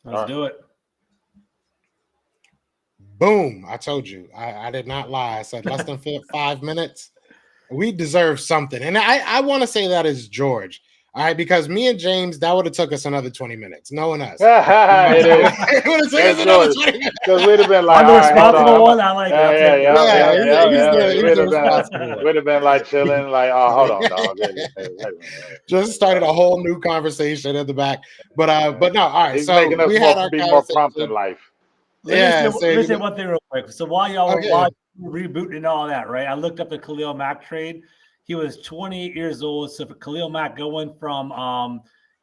Let's do it. Boom. I told you. I did not lie. I said less than 5 minutes. We deserve something. And I want to say that is George. All right, because me and James, that would have took us another 20 minutes. Knowing us. It is. It would have taken us another 20 minutes. Because we'd have been like, I'm the all right, hold responsible on. one. I like Yeah. He's the responsible one. We'd have been like chilling, like, oh, hold on, dog. Just started a whole new conversation at the back. But no, all right. He's So making us we had our be more prompt in life. Let me say one thing real quick. So while y'all were rebooting and all that, right? I looked up the Khalil Mack trade. He was 28 years old. So for Khalil Mack going from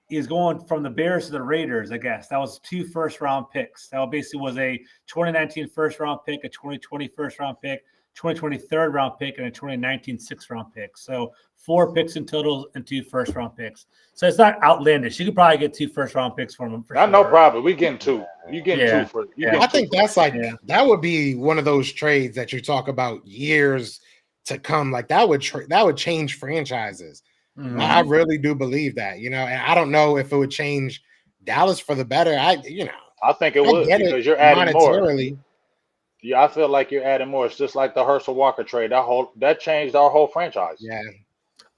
he's going from the Bears to the Raiders, I guess. That was 2 first-round picks. That basically was a 2019 first-round pick, a 2020 first-round pick, 2020 third-round pick, and a 2019 sixth-round pick. So 4 picks in total and 2 first-round picks. So it's not outlandish. You could probably get 2 first-round picks from him. No problem. We getting 2. You getting 2 for I think that's like that would be one of those trades that you talk about years to come. Like that would change franchises. Mm-hmm. I really do believe that, and I don't know if it would change Dallas for the better. I think it would because you're adding more. Yeah, I feel like you're adding more. It's just like the Herschel Walker trade. That changed our whole franchise. Yeah.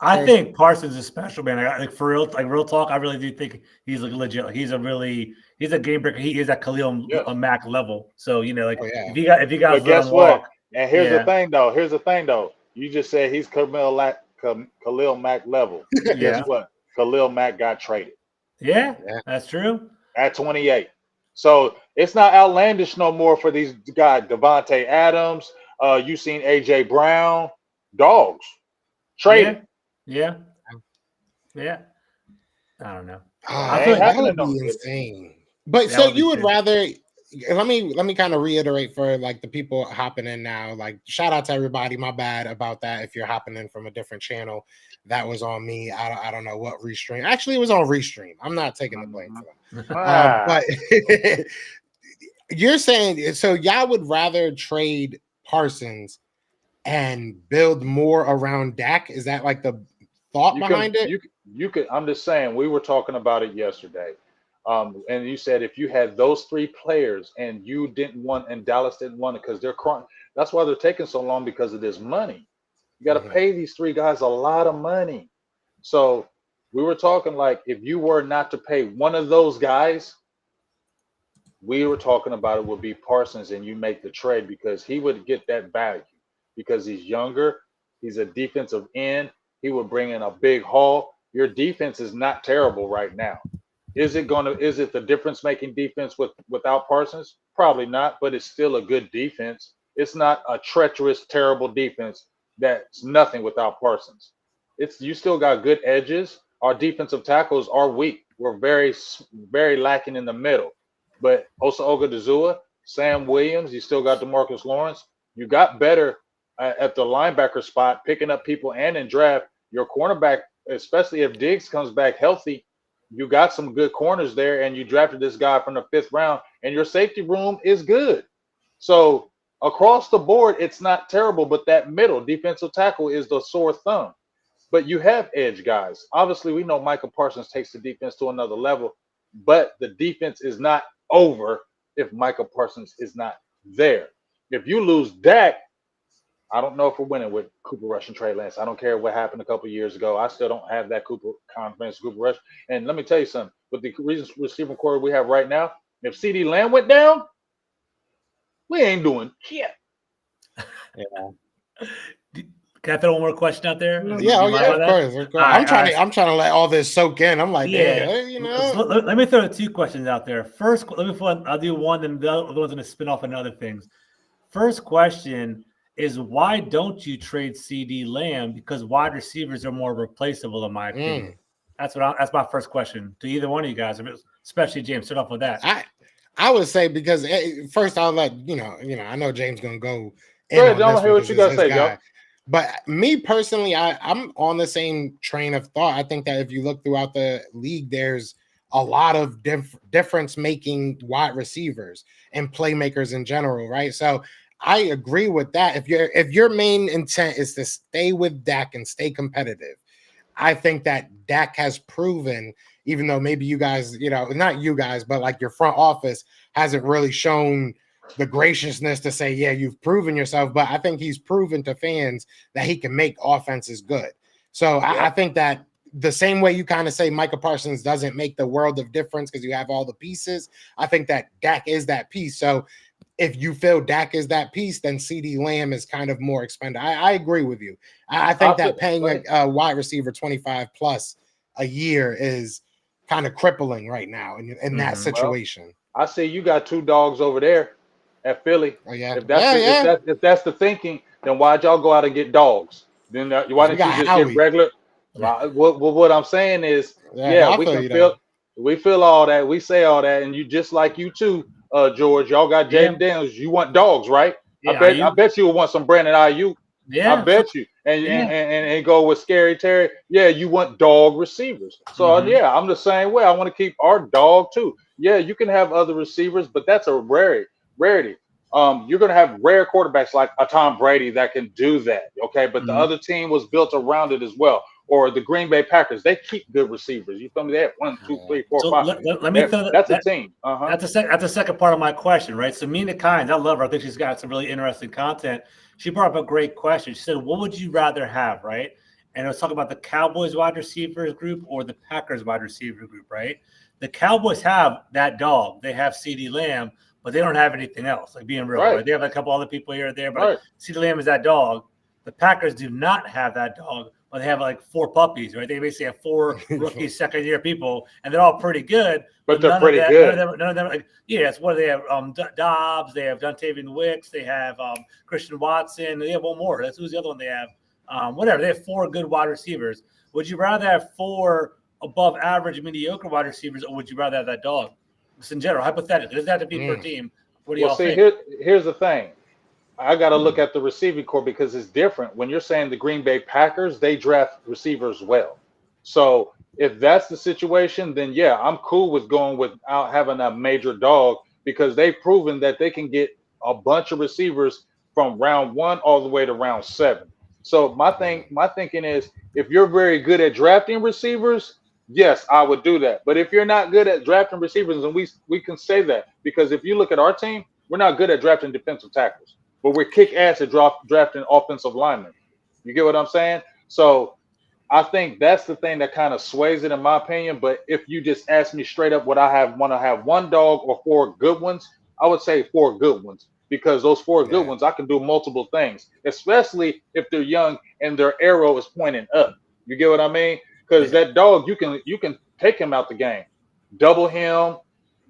I think Parsons is special, man. Like for real, real talk. I really do think he's like legit. Like he's a game breaker. He is at Khalil Mack level. So if you guys but guess what? And here's the thing, though. You just said he's Khalil Mack level. Guess what? Khalil Mack got traded. Yeah, that's true. At 28. So it's not outlandish no more for these guys. Devontae Adams. You seen AJ Brown. Dogs. Traded. Yeah. I don't know. I feel like that would be insane. But so you would rather let me kind of reiterate for like the people hopping in now. Like shout out to everybody. My bad about that. If you're hopping in from a different channel, that was on me. I don't know what restream. Actually, it was on restream. I'm not taking the blame for that. But you're saying so y'all would rather trade Parsons and build more around Dak? Is that like the thought behind it? You could. I'm just saying. We were talking about it yesterday. And you said if you had those 3 players and you didn't want, and Dallas didn't want it because they're crying. That's why they're taking so long, because of this money. You got to pay these 3 guys a lot of money. So we were talking like if you were not to pay one of those guys, we were talking about it would be Parsons, and you make the trade because he would get that value because he's younger. He's a defensive end. He would bring in a big haul. Your defense is not terrible right now. Is it the difference-making defense without Parsons? Probably not, but it's still a good defense. It's not a treacherous, terrible defense that's nothing without Parsons. You still got good edges. Our defensive tackles are weak. We're very, very lacking in the middle. But Osa Ogadazua, Sam Williams, you still got DeMarcus Lawrence. You got better at the linebacker spot, picking up people and in draft. Your cornerback, especially if Diggs comes back healthy, you got some good corners there, and you drafted this guy from the 5th round, and your safety room is good. So across the board, it's not terrible, but that middle defensive tackle is the sore thumb. But you have edge guys. Obviously, we know Michael Parsons takes the defense to another level, but the defense is not over if Michael Parsons is not there. If you lose Dak, I don't know if we're winning with Cooper Rush and Trey Lance. I don't care what happened a couple of years ago. I still don't have that confidence Cooper Rush. And let me tell you something. With the receiving core we have right now, if CD Lamb went down, we ain't doing shit. Yeah. Can I throw one more question out there? Yeah, of course. I'm trying to let all this soak in. I'm like, let me throw 2 questions out there. First, I'll do one, and the other one's going to spin off into other things. First question is, why don't you trade CD Lamb? Because wide receivers are more replaceable, in my opinion. That's my first question to either one of you guys, especially James. Start off with that. I would say because first I'll let I know James gonna go. Don't hear what you gotta say, Joe. But me personally, I'm on the same train of thought. I think that if you look throughout the league, there's a lot of difference-making wide receivers and playmakers in general, right? So I agree with that. If your main intent is to stay with Dak and stay competitive, I think that Dak has proven, even though maybe you guys, not you guys, but like your front office hasn't really shown the graciousness to say, yeah, you've proven yourself. But I think he's proven to fans that he can make offenses good. So I think that the same way you kind of say Micah Parsons doesn't make the world of difference because you have all the pieces, I think that Dak is that piece. So if you feel Dak is that piece, then CeeDee Lamb is kind of more expended. I agree with you. I think that paying a wide receiver 25 plus a year is kind of crippling right now in that situation. Well, I see you got 2 dogs over there at Philly. Oh, yeah. If that's the thinking, then why'd y'all go out and get dogs? Then why didn't you just get regular? What I'm saying is, we feel all that, we say all that, and you just like you too, George. Y'all got Jaden Daniels. You want dogs, right? I bet you would want some Brandon Ayuk. I bet you. And go with Scary Terry. Yeah, you want dog receivers. So I'm the same way. I want to keep our dog too. Yeah, you can have other receivers, but that's a rarity. You're going to have rare quarterbacks like a Tom Brady that can do that. Okay, but the other team was built around it as well. Or the Green Bay Packers, they keep good receivers. You feel me? They have 1, 2, 3, 4, 5. Let me throw that's a team. That's the second part of my question, right? So Mina Kynes, I love her. I think she's got some really interesting content. She brought up a great question. She said, "What would you rather have?" Right? And I was talking about the Cowboys wide receivers group or the Packers wide receiver group, right? The Cowboys have that dog. They have CeeDee Lamb, but they don't have anything else. Like being real, right? They have a couple other people here or there, but CeeDee Lamb is that dog. The Packers do not have that dog. But they have like 4 puppies, right? They basically have 4 rookie second-year people, and they're all pretty good. But they're pretty good. None of them, like, it's what they have. Dobbs, they have Dontavian Wicks, they have Christian Watson, they have one more. That's who's the other one they have. Whatever. They have 4 good wide receivers. Would you rather have 4 above average, mediocre wide receivers, or would you rather have that dog? Just in general, hypothetically, it doesn't have to be per team. What do y'all think? Here's the thing. I got to look at the receiving core because it's different. When you're saying the Green Bay Packers, they draft receivers well. So if that's the situation, then yeah, I'm cool with going without having a major dog because they've proven that they can get a bunch of receivers from round 1 all the way to round 7. So my thinking is if you're very good at drafting receivers, yes, I would do that. But if you're not good at drafting receivers, and we can say that because if you look at our team, we're not good at drafting defensive tackles. But we're kick ass at drafting offensive linemen. You get what I'm saying? So I think that's the thing that kind of sways it, in my opinion. But if you just ask me straight up, would I want to have 1 dog or 4 good ones? I would say 4 good ones because those 4 good ones, I can do multiple things, especially if they're young and their arrow is pointing up. You get what I mean? Because that dog, you can take him out the game, double him,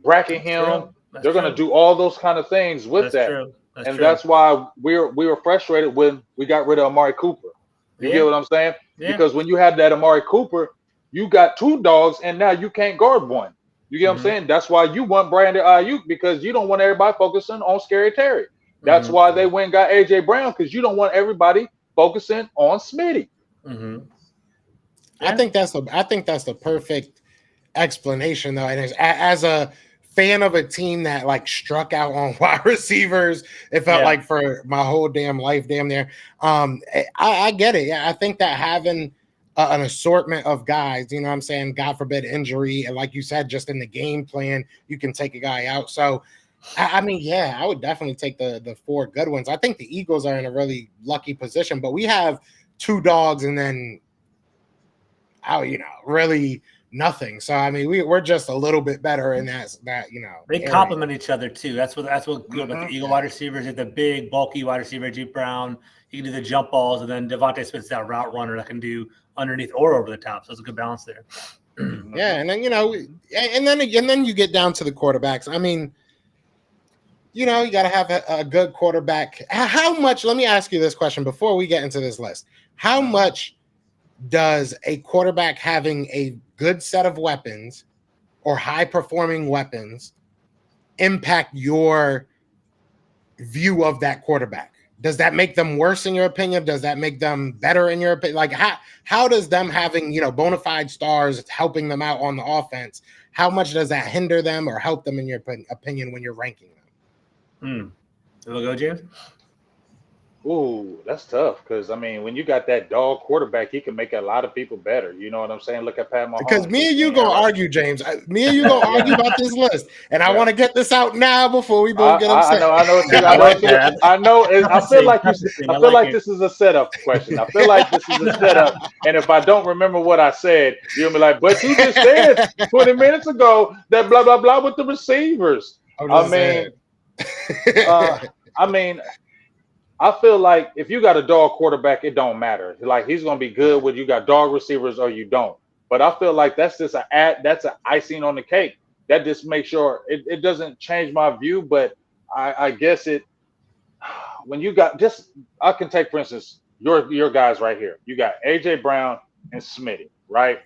bracket him. They're going to do all those kind of things with that. That's why we were frustrated when we got rid of Amari Cooper. You get what I'm saying? Because when you have that Amari Cooper, you got 2 dogs and now you can't guard one. You get what I'm saying? That's why you want Brandon Ayuk because you don't want everybody focusing on Scary Terry. That's why they went and got AJ Brown because you don't want everybody focusing on Smitty. I think that's the perfect explanation though. And as a fan of a team that like struck out on wide receivers, it felt like for my whole damn life, damn near. I get it. Yeah, I think that having an assortment of guys, you know what I'm saying, God forbid injury, and like you said, just in the game plan, you can take a guy out. So, I mean, yeah, I would definitely take the 4 good ones. I think the Eagles are in a really lucky position, but we have 2 dogs and then, really nothing. So I mean, we're just a little bit better in that they complement each other too. That's what good about the Eagle wide receivers. It's the big, bulky wide receiver, Duke Brown. He can do the jump balls, and then Devontae Smith's that route runner that can do underneath or over the top. So it's a good balance there. Yeah, and then and then you get down to the quarterbacks. I mean, you got to have a good quarterback. How much? Let me ask you this question before we get into this list. How much does a quarterback having a good set of weapons or high performing weapons impact your view of that quarterback? Does that make them worse in your opinion? Does that make them better in your opinion? Like how does them having, bona fide stars helping them out on the offense, how much does that hinder them or help them in your opinion when you're ranking them? We'll go, James. Ooh, that's tough because I mean, when you got that dog quarterback, he can make a lot of people better. You know what I'm saying? Look at Pat Because Mahomes. me and you gonna argue, James. Me and you gonna argue about this list, and I want to get this out now before we both get upset. I know. I feel like this is a setup question. I feel like this is a setup, and if I don't remember what I said, you'll be like, "But you just said 20 minutes ago that blah blah blah with the receivers." I mean, I feel like if you got a dog quarterback, it don't matter. Like he's gonna be good whether you got dog receivers or you don't. But I feel like that's just that's an icing on the cake. That just makes sure it doesn't change my view, but I guess it when you got just I can take for instance your guys right here. You got AJ Brown and Smitty, right?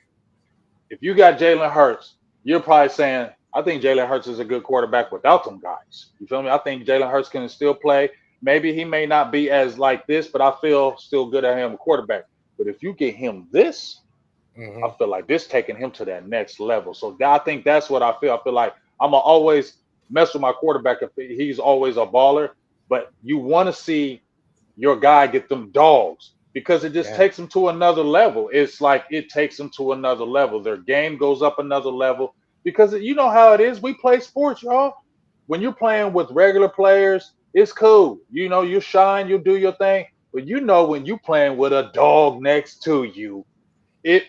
If you got Jalen Hurts, you're probably saying, I think Jalen Hurts is a good quarterback without them guys. You feel me? I think Jalen Hurts can still play. Maybe he may not be as like this, but I feel still good at him a quarterback. But if you get him this, I feel like this taking him to that next level. So I think that's what I feel. I feel like I'm going to always mess with my quarterback if he's always a baller. But you want to see your guy get them dogs because it just takes them to another level. It's like it takes them to another level. Their game goes up another level because you know how it is. We play sports, y'all. When you're playing with regular players, it's cool. You know, you shine, you do your thing. But you know, when you playing with a dog next to you, it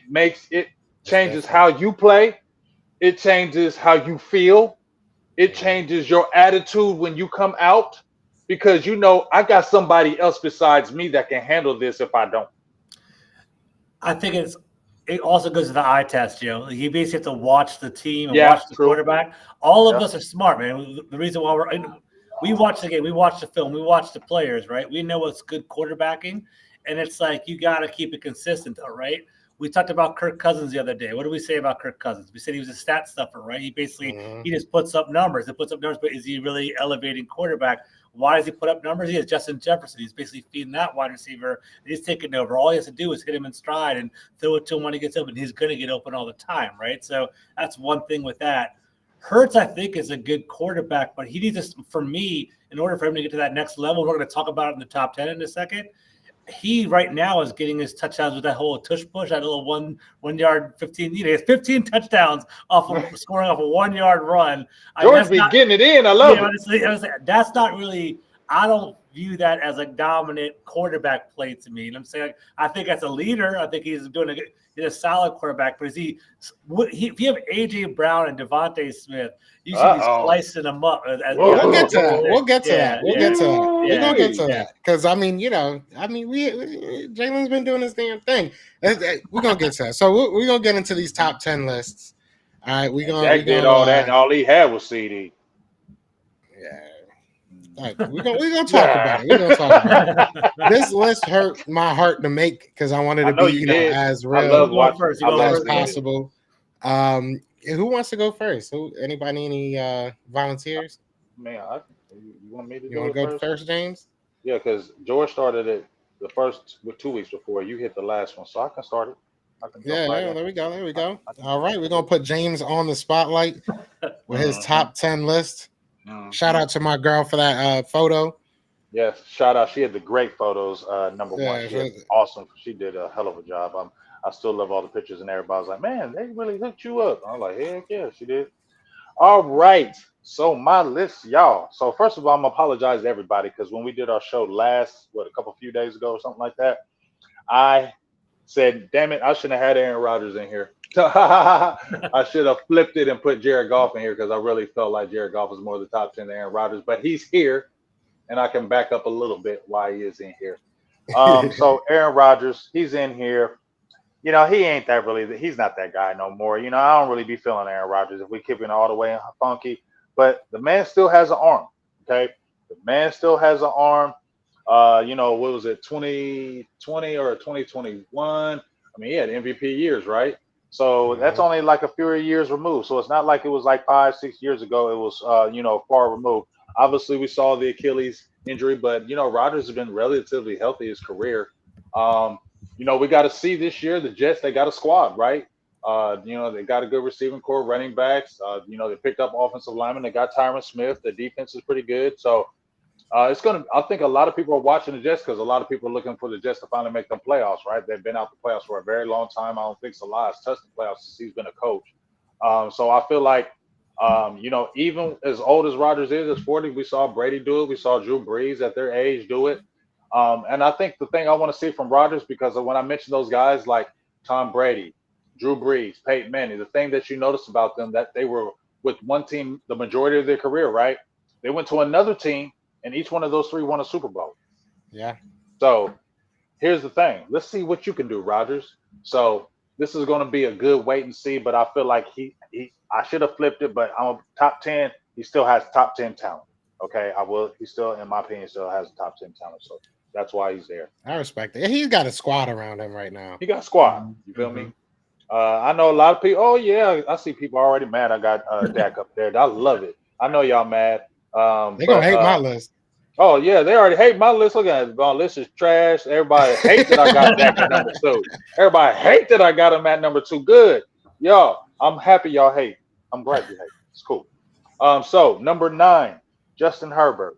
changes how you play. It changes how you feel. It changes your attitude when you come out because you know I got somebody else besides me that can handle this if I don't. I think it also goes to the eye test, Joe. You basically have to watch the team and watch the quarterback. All of us are smart, man. The reason why we watch the game, we watch the film, we watch the players, right? We know what's good quarterbacking, and it's like you got to keep it consistent, though, right? We talked about Kirk Cousins the other day. What did we say about Kirk Cousins? We said he was a stat stuffer, right? He basically he just puts up numbers. He puts up numbers, but is he really elevating quarterback? Why does he put up numbers? He has Justin Jefferson. He's basically feeding that wide receiver. He's taking over. All he has to do is hit him in stride and throw it to him when he gets open. He's going to get open all the time, right? So that's one thing with that. Hurts, I think, is a good quarterback, but he needs to, for me, in order for him to get to that next level, we're going to talk about it in the top 10 in a second. He right now is getting his touchdowns with that whole tush push, that little 1 yard 15. He has 15 touchdowns off of scoring off a 1 yard run. George be getting it in. I love it. Honestly, that's not really. I don't view that as a dominant quarterback play to me. And I'm saying I think as a leader, I think he's doing he's a solid quarterback. But if you have AJ Brown and Devontae Smith, you should be slicing them up. We'll get to that. We'll get to that. We're gonna get to that because Jalen's been doing this damn thing. We're gonna get to that. So we're gonna get into these top 10 lists. All right, Dak did all that, and all he had was CD. Yeah. Right, we're gonna talk about it. We're gonna talk about it. This list hurt my heart to make because I wanted to be as real as possible. Who wants to go first? Anybody? Any volunteers? Man, you want me to? You want to go first, James? Yeah, because George started it the first 2 weeks before. You hit the last one, so I can start it. There we go. All right, we're gonna put James on the spotlight with his top 10 list. Shout out to my girl for that photo. Yes, shout out. She had the great photos. Number one, she was awesome. She did a hell of a job. I still love all the pictures, and everybody was like, "Man, they really hooked you up." I was like, "Heck yeah, she did." All right, so my list, y'all. So first of all, I'm gonna apologize to everybody because when we did our show last, a few days ago or something like that, I said, "Damn it, I shouldn't have had Aaron Rodgers in here." I should have flipped it and put Jared Goff in here because I really felt like Jared Goff was more of the top 10 than Aaron Rodgers, but he's here, and I can back up a little bit why he is in here. So Aaron Rodgers, he's in here. You know, he ain't that really. He's not that guy no more. You know, I don't really be feeling Aaron Rodgers if we keep it all the way funky, but the man still has an arm. Okay, the man still has an arm. You know, what was it, 2020 or 2021? I mean, he had MVP years, right? So that's only like a few years removed. So it's not like it was like 5-6 years ago. It was, far removed. Obviously, we saw the Achilles injury, but, Rodgers has been relatively healthy his career. We got to see this year, the Jets, they got a squad, right? They got a good receiving core, running backs. They picked up offensive linemen. They got Tyron Smith. The defense is pretty good. So I think a lot of people are watching the Jets because a lot of people are looking for the Jets to finally make them playoffs, right? They've been out the playoffs for a very long time. I don't think Salah has touched the playoffs since he's been a coach. So I feel like, even as old as Rodgers is, at 40, we saw Brady do it. We saw Drew Brees at their age do it. And I think the thing I want to see from Rodgers, because when I mentioned those guys like Tom Brady, Drew Brees, Peyton Manning, the thing that you notice about them, that they were with one team the majority of their career, right? They went to another team, and each one of those three won a Super Bowl. Yeah. So here's the thing. Let's see what you can do, Rodgers. So this is going to be a good wait and see, but I feel like I should have flipped it, but I'm top 10. He still has top 10 talent. Okay, he still, in my opinion, still has top 10 talent. So that's why he's there. I respect it. He's got a squad around him right now. He got a squad. You feel me? I know a lot of people. Oh yeah, I see people already mad. I got Dak up there. I love it. I know y'all mad. They're gonna hate my list. Oh yeah, they already hate my list. Look at it. My list is trash. Everybody hates that I got Dak at number 2. Everybody hate that I got him at number 2. Good, y'all. I'm happy y'all hate. I'm glad you hate. It's cool. So number 9, Justin Herbert.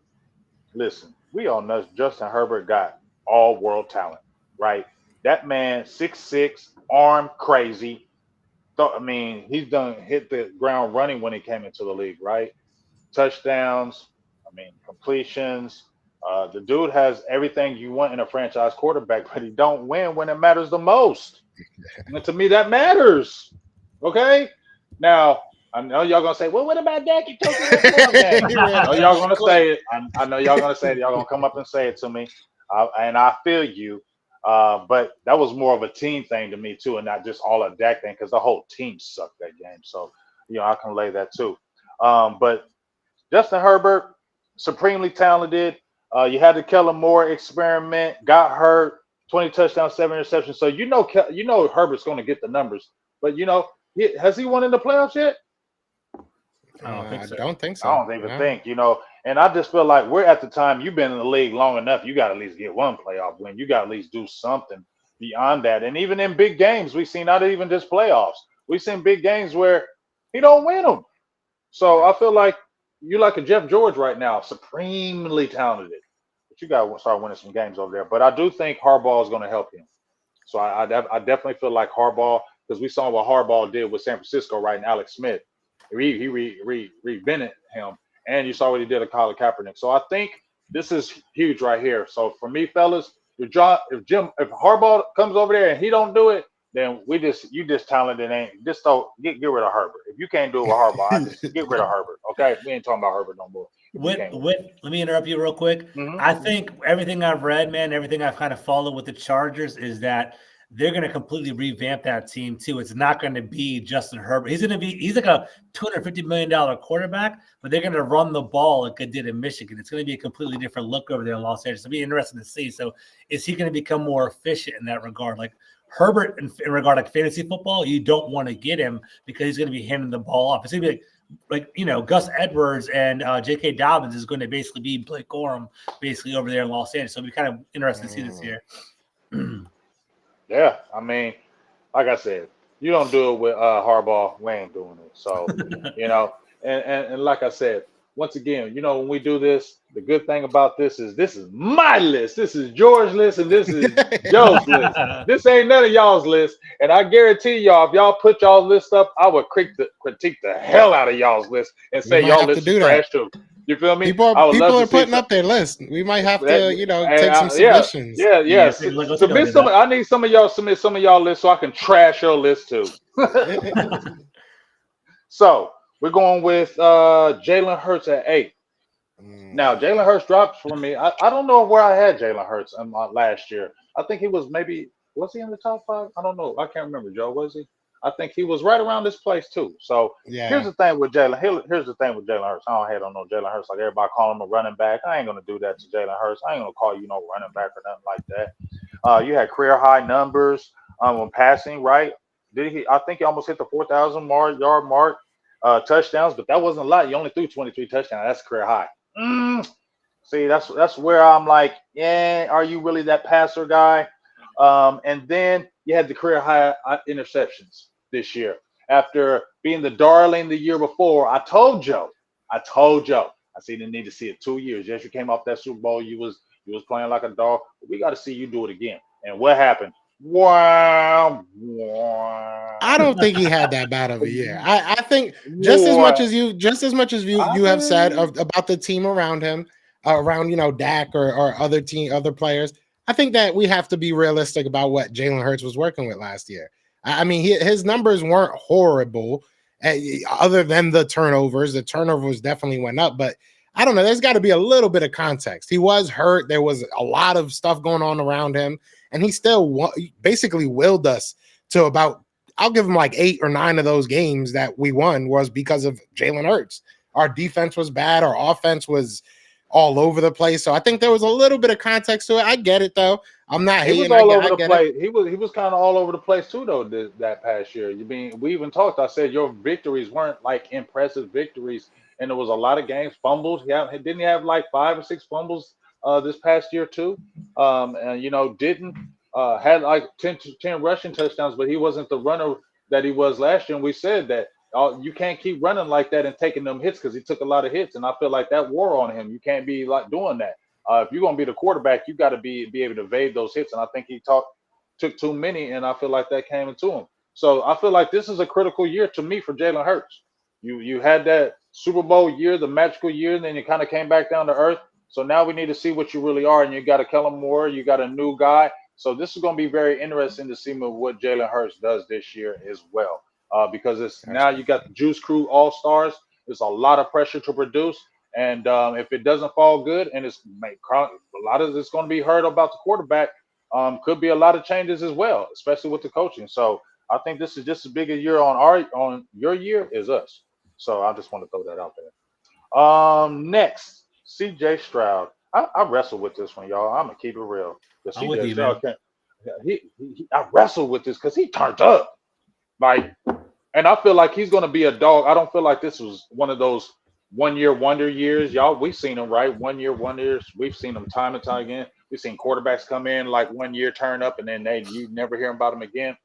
Listen, we all know Justin Herbert got all world talent, right? That man, 6'6", arm crazy. I mean, he's hit the ground running when he came into the league, right? Touchdowns, completions. The dude has everything you want in a franchise quarterback, but he don't win when it matters the most. And to me, that matters. Okay? Now, I know y'all going to say, well, what about Dak? He took it. I know y'all going to say it. I know y'all going to say it. Y'all going to come up and say it to me. And I feel you. But that was more of a team thing to me, too, and not just all a Dak thing, because the whole team sucked that game. So, I can lay that, too. But Justin Herbert, supremely talented. You had the Kellen Moore experiment, got hurt, 20 touchdowns, 7 interceptions. So you know Herbert's going to get the numbers. But has he won in the playoffs yet? I don't think so. I don't even think. And I just feel like we're at the time. You've been in the league long enough. You got to at least get one playoff win. You got to at least do something beyond that. And even in big games, we've seen not even just playoffs. We've seen big games where he don't win them. So I feel like you're like a Jeff George right now, supremely talented. But you got to start winning some games over there. But I do think Harbaugh is going to help him. So I definitely feel like Harbaugh, because we saw what Harbaugh did with San Francisco, right? And Alex Smith, he reinvented him, and you saw what he did to Colin Kaepernick. So I think this is huge right here. So for me, fellas, if Harbaugh comes over there and he don't do it, then you just talented and just don't get rid of Herbert. If you can't do it with Harbaugh, just get rid of Herbert. Okay, we ain't talking about Herbert no more. Let me interrupt you real quick. Mm-hmm. I think everything I've read, man, everything I've kind of followed with the Chargers is that they're going to completely revamp that team too. It's not going to be Justin Herbert. He's like a $250 million quarterback, but they're going to run the ball like they did in Michigan. It's going to be a completely different look over there in Los Angeles. It'll be interesting to see. So is he going to become more efficient in that regard? Like Herbert, in regard to fantasy football, you don't want to get him because he's going to be handing the ball off. It's going to be like Gus Edwards and J.K. Dobbins is going to basically be Blake Corum basically over there in Los Angeles. So it'll be kind of interesting to see this year. Yeah, like I said, you don't do it with Harbaugh. We ain't doing it. So, and like I said, once again, when we do this, the good thing about this is my list. This is George's list, and this is Joe's list. This ain't none of y'all's list. And I guarantee y'all, if y'all put y'all's list up, I would critique the hell out of y'all's list and say y'all list is trash too. You feel me? People are putting up their list. We might have to, take some submissions. Yeah. Submit some. I need some of y'all submit some of y'all lists so I can trash your list too. So we're going with Jalen Hurts at 8. Now Jalen Hurts dropped for me. I don't know where I had Jalen Hurts last year. I think he was he in the top 5? I don't know. I can't remember. Joe, was he? I think he was right around this place too. So here's the thing with Jalen. Here's the thing with Jalen Hurts. I don't know Jalen Hurts like everybody calling him a running back. I ain't gonna do that to Jalen Hurts. I ain't gonna call you no running back or nothing like that. You had career high numbers when passing, right? I think he almost hit the 4,000 yard mark, touchdowns, but that wasn't a lot. You only threw 23 touchdowns. That's career high. See, that's where I'm like, are you really that passer guy? And then you had the career high interceptions this year. After being the darling the year before, I told Joe, I see the need to see it 2 years. Yes, you came off that Super Bowl. You was playing like a dog. We got to see you do it again. And what happened? Wow. I don't think he had that bad of a year. I think just as much as you have said about the team around him, around Dak or other players. I think that we have to be realistic about what Jalen Hurts was working with last year. I mean, his numbers weren't horrible, other than the turnovers. The turnovers definitely went up, but I don't know. There's got to be a little bit of context. He was hurt. There was a lot of stuff going on around him, and he still basically willed us to about, I'll give him like 8 or 9 of those games that we won was because of Jalen Hurts. Our defense was bad. Our offense was all over the place. So I think there was a little bit of context to it. I get it though. I'm not hating. He was all over the place. He was kind of all over the place too, though. That past year, we even talked. I said your victories weren't like impressive victories, and there was a lot of games fumbles. Didn't he have like 5 or 6 fumbles this past year too? And didn't had like 10 rushing touchdowns, but he wasn't the runner that he was last year. And we said that you can't keep running like that and taking them hits because he took a lot of hits, and I feel like that wore on him. You can't be like doing that. If you're going to be the quarterback, you got to be able to evade those hits. And I think he took too many, and I feel like that came into him. So I feel like this is a critical year to me for Jalen Hurts. You had that Super Bowl year, the magical year, and then you kind of came back down to earth. So now we need to see what you really are. And you got a Kellen Moore, you got a new guy. So this is going to be very interesting to see what Jalen Hurts does this year as well. Because now you got the Juice Crew All-Stars. There's a lot of pressure to produce. And if it doesn't fall good, and a lot of it's going to be heard about the quarterback, could be a lot of changes as well, especially with the coaching. So I think this is just as big a year on your year as us. So I just want to throw that out there. Next, C.J. Stroud. I wrestled with this one, y'all. I'm gonna keep it real. C.J. Stroud I wrestled with this because he turned up, and I feel like he's gonna be a dog. I don't feel like this was one of those 1 year wonder years, y'all. We've seen them, right? 1 year wonders. We've seen them time and time again. We've seen quarterbacks come in like 1 year, turn up, and then you never hear about them again.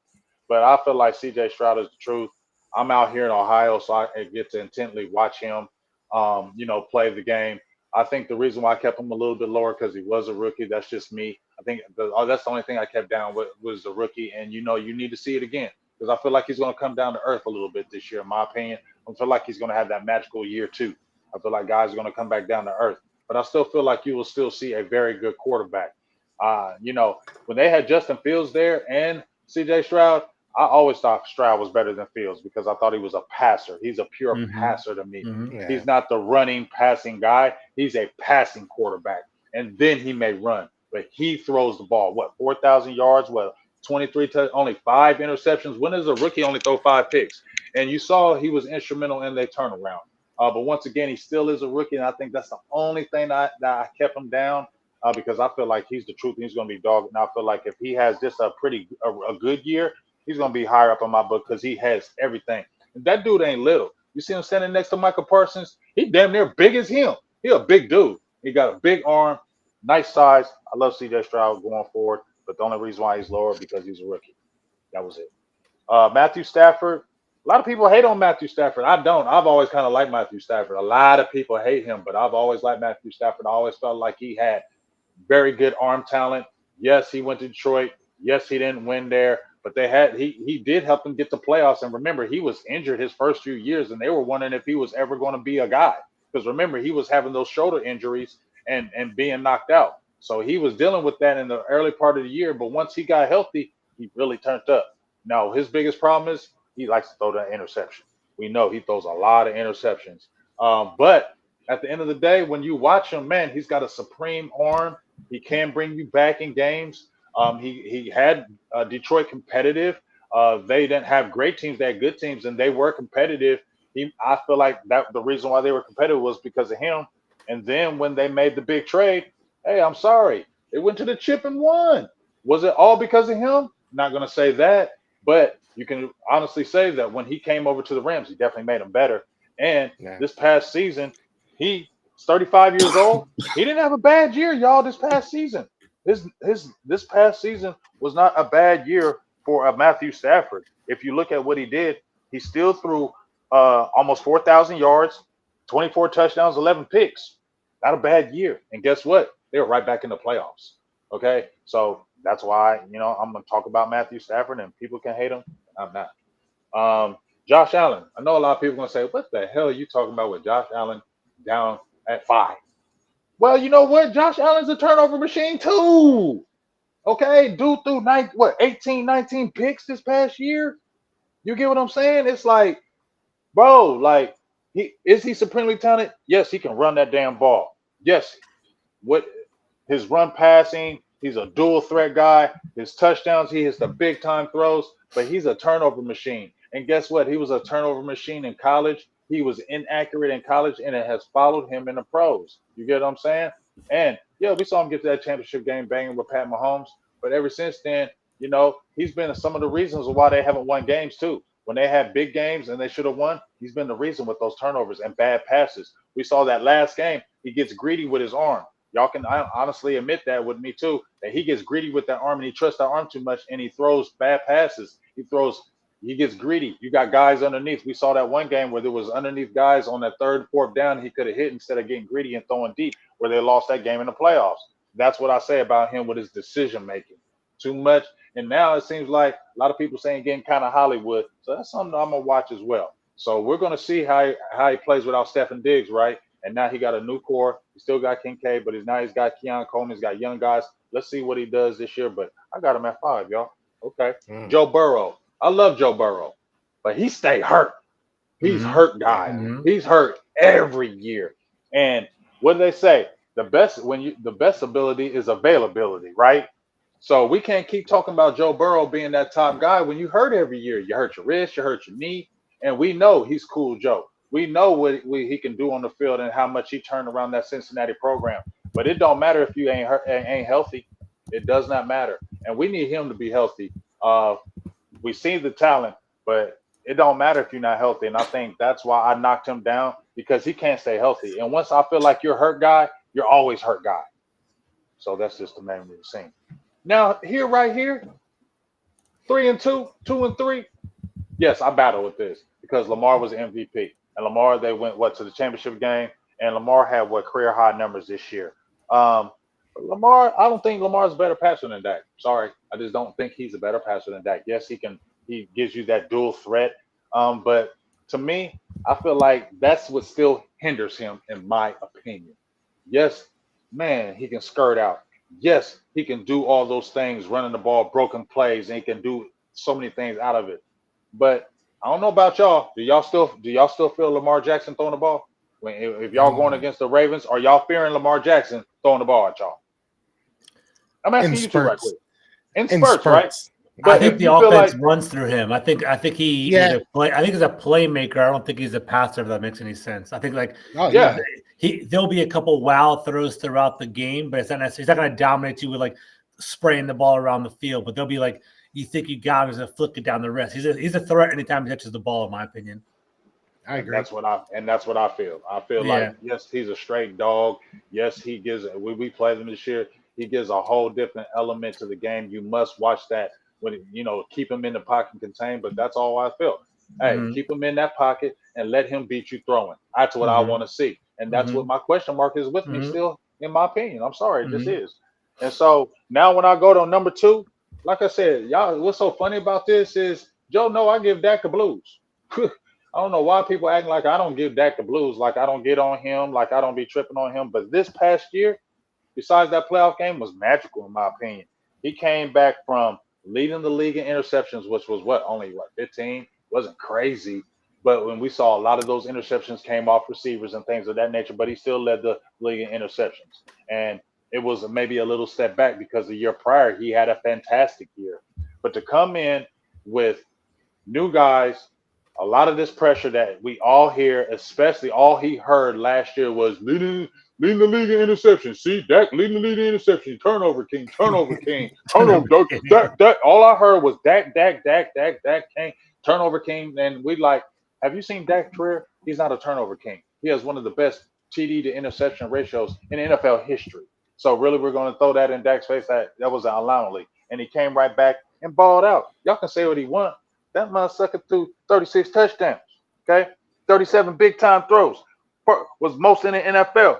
But I feel like C.J. Stroud is the truth. I'm out here in Ohio, so I get to intently watch him, play the game. I think the reason why I kept him a little bit lower because he was a rookie. That's just me. I think that's the only thing I kept down with was the rookie, and you need to see it again because I feel like he's going to come down to earth a little bit this year, in my opinion. I feel like he's going to have that magical year too. I feel like guys are going to come back down to earth, but I still feel like you will still see a very good quarterback. When they had Justin Fields there and C.J. Stroud, I always thought Stroud was better than Fields because I thought he was a passer. He's a pure passer to me. Yeah. He's not the running, passing guy. He's a passing quarterback, and then he may run, but he throws the ball. 4,000 yards? 23 only 5 interceptions. When does a rookie only throw 5 picks? And you saw he was instrumental in their turnaround. But once again, he still is a rookie, and I think that's the only thing that I kept him down because I feel like he's the truth and he's going to be dogged. And I feel like if he has just a good year, he's going to be higher up in my book because he has everything. And that dude ain't little. You see him standing next to Michael Parsons? He damn near big as him. He a big dude. He got a big arm, nice size. I love C.J. Stroud going forward, but the only reason why he's lower because he's a rookie. That was it. Matthew Stafford. A lot of people hate on Matthew Stafford. I don't. I've always kind of liked Matthew Stafford. A lot of people hate him, but I've always liked Matthew Stafford. I always felt like he had very good arm talent. Yes, he went to Detroit. Yes, he didn't win there, but he did help them get the playoffs. And remember, he was injured his first few years, and they were wondering if he was ever going to be a guy. Because remember, he was having those shoulder injuries and being knocked out. So he was dealing with that in the early part of the year. But once he got healthy, he really turned up. Now, his biggest problem is he likes to throw that interception. We know he throws a lot of interceptions. But at the end of the day, when you watch him, man, he's got a supreme arm. He can bring you back in games. He had Detroit competitive. They didn't have great teams. They had good teams, and they were competitive. I feel like that the reason why they were competitive was because of him. And then when they made the big trade, hey, I'm sorry. They went to the chip and won. Was it all because of him? Not going to say that. But you can honestly say that when he came over to the Rams, he definitely made them better. And this past season, he's 35 years old. He didn't have a bad year, y'all, this past season. This past season was not a bad year for Matthew Stafford. If you look at what he did, he still threw almost 4,000 yards. 24 touchdowns, 11 picks. Not a bad year. And guess what? They were right back in the playoffs. Okay, so that's why I'm going to talk about Matthew Stafford, and people can hate him. I'm not. Josh Allen. I know a lot of people are going to say, "What the hell are you talking about with Josh Allen down at 5?" Well, you know what? Josh Allen's a turnover machine too. Okay, dude threw 18, 19 picks this past year. You get what I'm saying? It's like, bro, like is he supremely talented? Yes, he can run that damn ball. Yes, what his run passing, he's a dual threat guy. His touchdowns, he hits the big time throws, but he's a turnover machine. And guess what? He was a turnover machine in college. He was inaccurate in college, and it has followed him in the pros. You get what I'm saying? And yeah, we saw him get to that championship game banging with Pat Mahomes. But ever since then, he's been some of the reasons why they haven't won games too. When they had big games and they should have won, he's been the reason with those turnovers and bad passes. We saw that last game. He gets greedy with his arm. Y'all can honestly admit that with me too, that he gets greedy with that arm and he trusts that arm too much and he throws bad passes. He gets greedy. You got guys underneath. We saw that one game where there was underneath guys on that third, fourth down he could have hit instead of getting greedy and throwing deep, where they lost that game in the playoffs. That's what I say about him with his decision making. Too much. And now it seems like a lot of people saying getting kind of Hollywood. So that's something I'm gonna watch as well. So we're gonna see how he plays without Stephen Diggs, right? And now he got a new core. He still got Kincaid, but now he's got Keon Coleman. He's got young guys. Let's see what he does this year. But I got him at 5, y'all. Okay. Joe Burrow. I love Joe Burrow, but he stay hurt. He's hurt, guy. He's hurt every year. And what do they say? The best ability is availability, right? So we can't keep talking about Joe Burrow being that top guy when you hurt every year. You hurt your wrist, you hurt your knee, and we know he's cool Joe. We know what he can do on the field and how much he turned around that Cincinnati program. But it don't matter if you ain't healthy. It does not matter. And we need him to be healthy. We see the talent, but it don't matter if you're not healthy. And I think that's why I knocked him down, because he can't stay healthy. And once I feel like you're a hurt guy, you're always hurt guy. So that's just the main thing. Now, right here, 3-2, 2-3. Yes, I battle with this because Lamar was MVP. And Lamar, they went, to the championship game. And Lamar had, career high numbers this year. Lamar, I don't think Lamar's a better passer than Dak. Sorry. I just don't think he's a better passer than Dak. Yes, he gives you that dual threat. But to me, I feel like that's what still hinders him, in my opinion. Yes, man, he can skirt out. Yes, he can do all those things, running the ball, broken plays, and he can do so many things out of it. But I don't know about y'all. Do y'all still feel Lamar Jackson throwing the ball? If y'all going against the Ravens, are y'all fearing Lamar Jackson throwing the ball at y'all? I'm asking you two right quick. In spurts, right? But I think the offense runs through him. I think he's a playmaker. I don't think he's a passer, if that makes any sense. I think there'll be a couple wow throws throughout the game, but it's not necessarily, he's not going to dominate you with spraying the ball around the field. But they'll be you think you got him, he's going to flick it down the wrist. He's a threat anytime he touches the ball, in my opinion. I agree. That's what I feel. I feel like, yes, he's a straight dog. Yes, he gives. We played him this year. He gives a whole different element to the game. You must watch that. When keep him in the pocket and contain, but that's all I feel. Hey, keep him in that pocket and let him beat you throwing. That's what I want to see, and that's what my question mark is with me still, in my opinion. I'm sorry, this is. And so now when I go to number 2, like I said, y'all, what's so funny about this is Joe. No, I give Dak the blues. I don't know why people acting like I don't give Dak the blues, like I don't get on him, like I don't be tripping on him. But this past year, besides that playoff game, was magical in my opinion. He came back from leading the league in interceptions, which was 15? Wasn't crazy. But when we saw a lot of those interceptions came off receivers and things of that nature, but he still led the league in interceptions. And it was maybe a little step back because the year prior, he had a fantastic year. But to come in with new guys, a lot of this pressure that we all hear, especially all he heard last year was leading the league in interceptions. See, Dak leading the league in interceptions. Turnover king. Dak. All I heard was Dak king, turnover king. And we have you seen Dak's career? He's not a turnover king. He has one of the best TD to interception ratios in NFL history. So really, we're going to throw that in Dak's face. That was an anomaly. And he came right back and balled out. Y'all can say what he want. That motherfucker threw 36 touchdowns. Okay, 37 big time throws. was most in the NFL.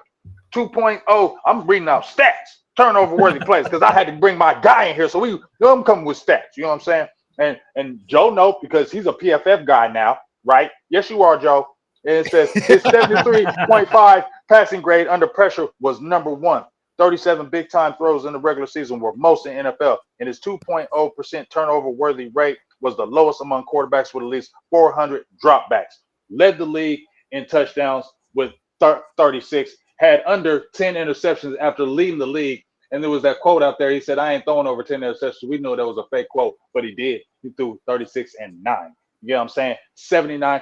2.0. I'm reading out stats, turnover worthy plays, because I had to bring my guy in here. So I'm coming with stats. You know what I'm saying? And Joe knows because he's a PFF guy now, right? Yes, you are, Joe. And it says his 73.5 passing grade under pressure was number 1. 37 big time throws in the regular season were most in NFL, and his 2.0% turnover worthy rate was the lowest among quarterbacks with at least 400 dropbacks. Led the league in touchdowns with 36. Had under 10 interceptions after leading the league. And there was that quote out there. He said, "I ain't throwing over 10 interceptions." We know that was a fake quote, but he did. He threw 36 and 9. You know what I'm saying? 69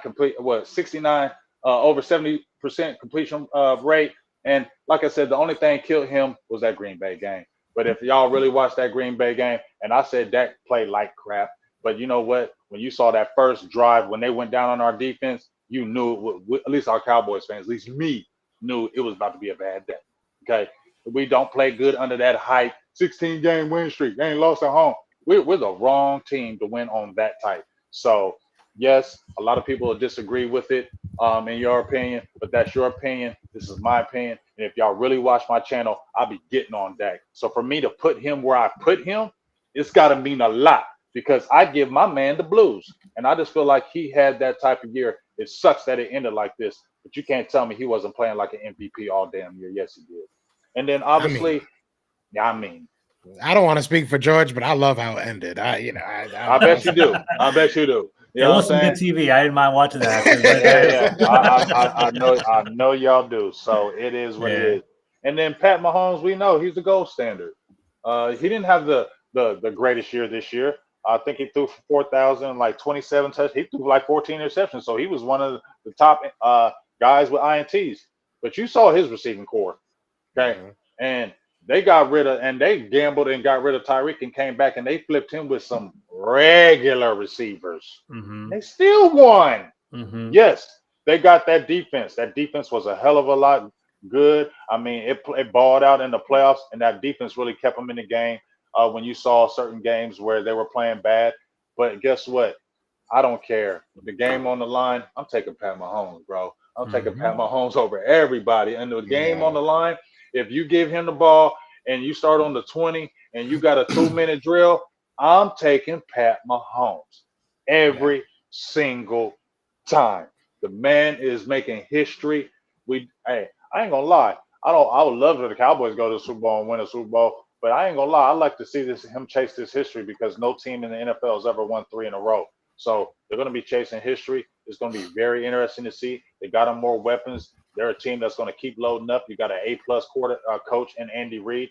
over 70% completion rate. And like I said, the only thing killed him was that Green Bay game. But if y'all really watched that Green Bay game, and I said Dak played like crap, but you know what? When you saw that first drive, when they went down on our defense, you knew, at least our Cowboys fans, at least me, knew it was about to be a bad day. Okay? We don't play good under that hype. 16-game win streak. They ain't lost at home. We're the wrong team to win on that type. So, yes, a lot of people will disagree with it in your opinion, but that's your opinion. This is my opinion. And if y'all really watch my channel, I'll be getting on Dak. So for me to put him where I put him, it's got to mean a lot because I give my man the blues. And I just feel like he had that type of year. It sucks that it ended like this, but you can't tell me he wasn't playing like an MVP all damn year. Yes, he did. And then obviously, I don't want to speak for George, but I love how it ended. I bet you do. I bet you do. You know it was some good TV. I didn't mind watching that. I know y'all do. So it is what it is. And then Pat Mahomes, we know he's the gold standard. He didn't have the greatest year this year. I think he threw for 4,000, like 27 touchdowns. He threw like 14 interceptions. So he was one of the top guys with INTs. But you saw his receiving core. Okay. Mm-hmm. And they gambled and got rid of Tyreek and came back and they flipped him with some regular receivers. Mm-hmm. They still won. Mm-hmm. Yes, they got that defense. That defense was a hell of a lot good. I mean, it balled out in the playoffs, and that defense really kept them in the game when you saw certain games where they were playing bad. But guess what? I don't care. With the game on the line, I'm taking Pat Mahomes, bro. I'm taking Pat Mahomes over everybody. And the game on the line, if you give him the ball and you start on the 20 and you got a 2-minute drill, I'm taking Pat Mahomes every single time. The man is making history. I ain't gonna lie. I would love for the Cowboys go to the Super Bowl and win a Super Bowl, but I ain't gonna lie. I like to see him chase this history because no team in the NFL has ever won 3 in a row. So they're gonna be chasing history. It's gonna be very interesting to see. They got them more weapons. They're a team that's going to keep loading up. You got an A+ coach in Andy Reid.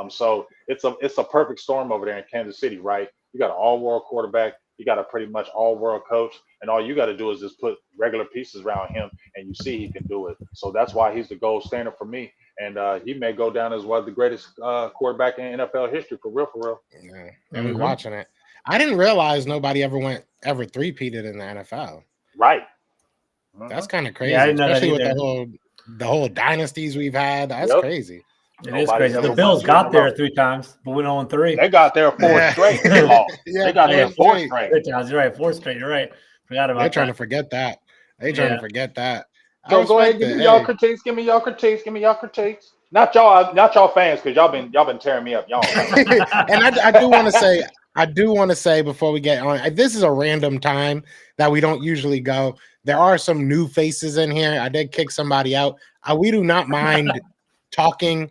So it's a perfect storm over there in Kansas City, right? You got an all-world quarterback. You got a pretty much all-world coach. And all you got to do is just put regular pieces around him, and you see he can do it. So that's why he's the gold standard for me. And he may go down as one of the greatest quarterback in NFL history, for real. Yeah, and we're watching it. I didn't realize nobody ever three-peated in the NFL. Right. That's kind of crazy, especially with the whole dynasties we've had. That's crazy. It is crazy. The Bills got there 3 times, but went on 3. They got there 4 straight. They got there 4 straight. You're right, 4 straight. You're right. Forgot about that. They're trying to forget that. So go ahead, give me y'all critiques. Give me y'all critiques. Not y'all fans, because y'all been tearing me up, y'all. And I do want to say before we get on, this is a random time that we don't usually go. There are some new faces in here. I did kick somebody out. We do not mind talking,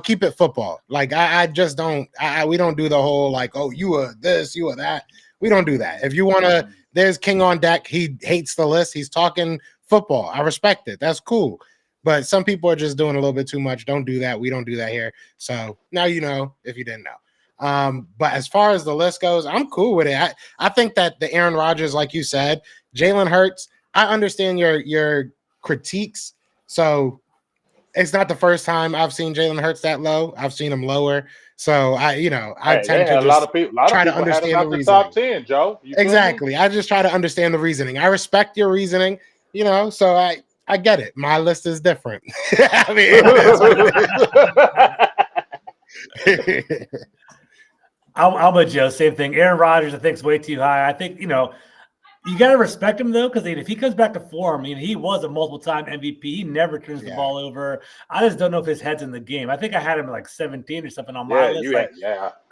keep it football. Like I just don't, we don't do the whole like, oh, you are this, you are that. We don't do that. If you want to, there's King on deck. He hates the list. He's talking football. I respect it. That's cool. But some people are just doing a little bit too much. Don't do that. We don't do that here. So now you know if you didn't know. But as far as the list goes, I'm cool with it. I think that the Aaron Rodgers, like you said, Jalen Hurts, I understand your critiques. So it's not the first time I've seen Jalen Hurts that low. I've seen him lower. So I tend to just a lot of people try to understand the reasoning. Top 10, Joe. Exactly. I just try to understand the reasoning. I respect your reasoning, so I get it. My list is different. I mean, I'm with Joe. Same thing. Aaron Rodgers, I think, is way too high. I think, You got to respect him, though, because if he comes back to form, he was a multiple-time MVP. He never turns the ball over. I just don't know if his head's in the game. I think I had him like 17 or something on my list.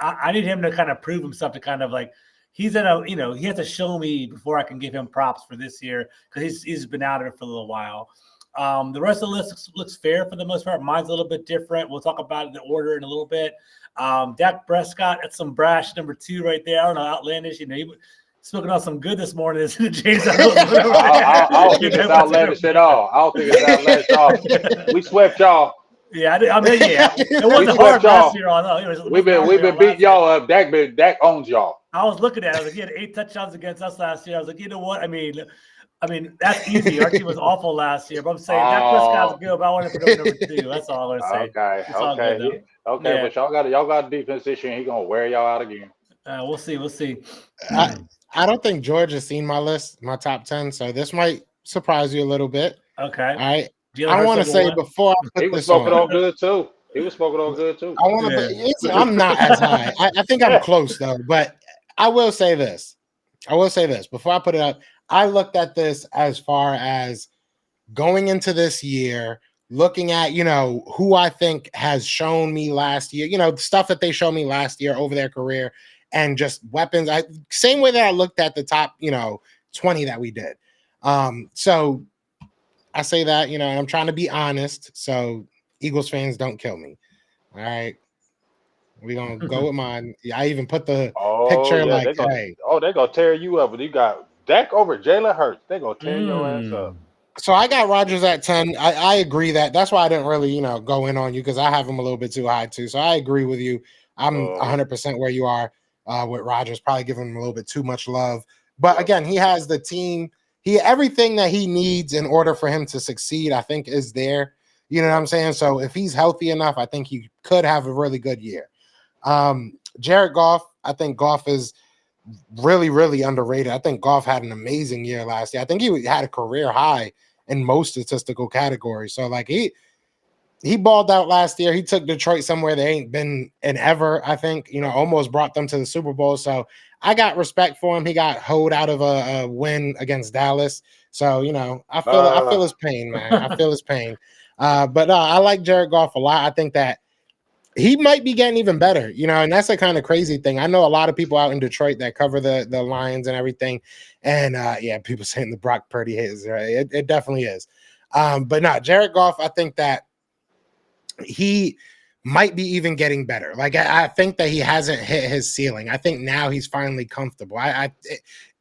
I need him to kind of prove himself to kind of like he's in a, he has to show me before I can give him props for this year because he's been out of it for a little while. The rest of the list looks fair for the most part. Mine's a little bit different. We'll talk about the order in a little bit. Dak Prescott, that's some brash number 2 right there. I don't know, outlandish. He spoken on some good this morning. James, I don't think it's outlandish at all. I don't think it's outlandish at all. We swept y'all. Yeah, it wasn't hard last year. We've been beating y'all up. Dak owns y'all. I was looking at it. I was like, he had 8 touchdowns against us last year. I was like, you know what? I mean, that's easy. Our team was awful last year, but I'm saying Dak Prescott's good, but I wanted to put him number 2. That's all I want to say. Okay. But y'all got defense this year, and he's gonna wear y'all out again. We'll see. I don't think George has seen my list, my top 10, so this might surprise you a little bit. Okay. All right. I want to say before I put he was smoking on good too. I'm not as high. I think I'm close though, but I will say this before I put it up. I looked at this as far as going into this year, looking at, who I think has shown me last year, stuff that they showed me last year over their career and just weapons. Same way that I looked at the top, 20 that we did. So I say that, and I'm trying to be honest. So Eagles fans don't kill me. All right. We're going to go with mine. I even put the picture they're going to tear you up. But you got Dak over Jalen Hurts. They're going to tear your ass up. So I got Rodgers at 10. I agree that's why I didn't really, go in on you because I have him a little bit too high too. So I agree with you. I'm 100% where you are with Rodgers, probably giving him a little bit too much love. But again, he has the team. Everything that he needs in order for him to succeed, I think, is there. You know what I'm saying? So if he's healthy enough, I think he could have a really good year. Jared Goff, I think Goff is really, really underrated. I think Goff had an amazing year last year. I think he had a career high in most statistical categories. So like he balled out last year. He took Detroit somewhere they ain't been in ever, I think, almost brought them to the Super Bowl. So I got respect for him. He got hoed out of a win against Dallas. So, I feel his pain, man. I feel his pain. But I like Jared Goff a lot. I think that he might be getting even better, and that's a kind of crazy thing. I know a lot of people out in Detroit that cover the Lions and everything. And people saying the Brock Purdy hit is right. It definitely is. But no, Jared Goff, I think that he might be even getting better. Like I think that he hasn't hit his ceiling. I think now he's finally comfortable.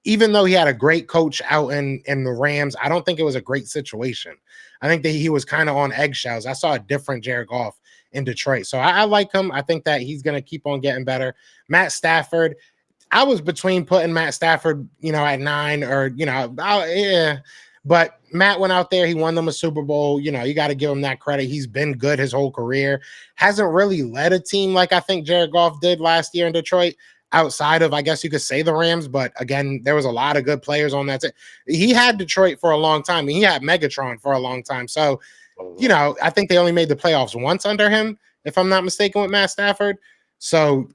Even though he had a great coach out in the Rams, I don't think it was a great situation. I think that he was kind of on eggshells. I saw a different Jared Goff in Detroit. So I like him. I think that he's going to keep on getting better. Matt Stafford, I was between putting Matt Stafford, at 9 or, but Matt went out there. He won them a Super Bowl. You got to give him that credit. He's been good his whole career. Hasn't really led a team like I think Jared Goff did last year in Detroit, outside of, I guess you could say, the Rams. But again, there was a lot of good players on that team. He had Detroit for a long time. He had Megatron for a long time. So, I think they only made the playoffs once under him, if I'm not mistaken, with Matt Stafford. So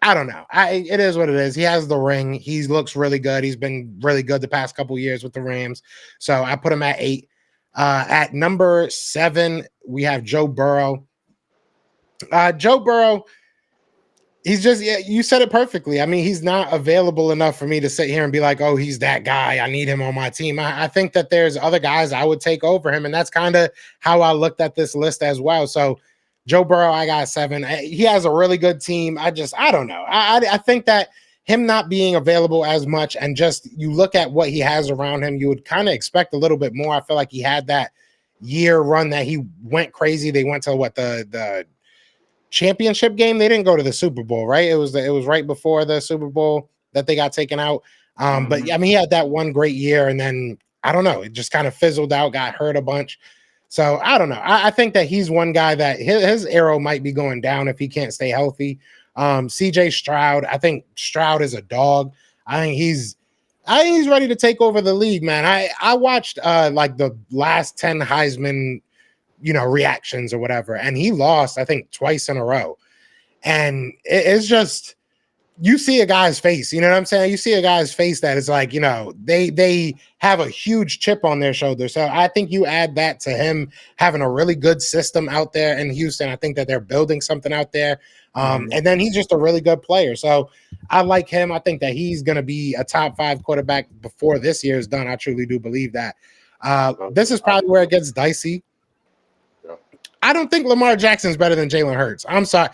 I don't know. It is what it is. He has the ring. He looks really good. He's been really good the past couple years with the Rams. So I put him at 8. At number 7, we have Joe Burrow. Joe Burrow, he's just, you said it perfectly. I mean, he's not available enough for me to sit here and be like, oh, he's that guy. I need him on my team. I think that there's other guys I would take over him. And that's kind of how I looked at this list as well. So Joe Burrow, I got 7. He has a really good team. I don't know. I think that him not being available as much and just you look at what he has around him, you would kind of expect a little bit more. I feel like he had that year run that he went crazy. They went to the championship game. They didn't go to the Super Bowl, right? It was right before the Super Bowl that they got taken out. But I mean, he had that one great year, and then I don't know, it just kind of fizzled out, got hurt a bunch. So I don't know. I think that he's one guy that his arrow might be going down if he can't stay healthy. CJ Stroud, I think Stroud is a dog. I think he's ready to take over the league, man. I watched like the last 10 Heisman reactions or whatever. And he lost, I think, twice in a row. And it's just, you see a guy's face, you know what I'm saying? You see a guy's face that is like, they have a huge chip on their shoulder. So I think you add that to him having a really good system out there in Houston. I think that they're building something out there. And then he's just a really good player. So I like him. I think that he's going to be a top 5 quarterback before this year is done. I truly do believe that. This is probably where it gets dicey. I don't think Lamar Jackson is better than Jalen Hurts. I'm sorry.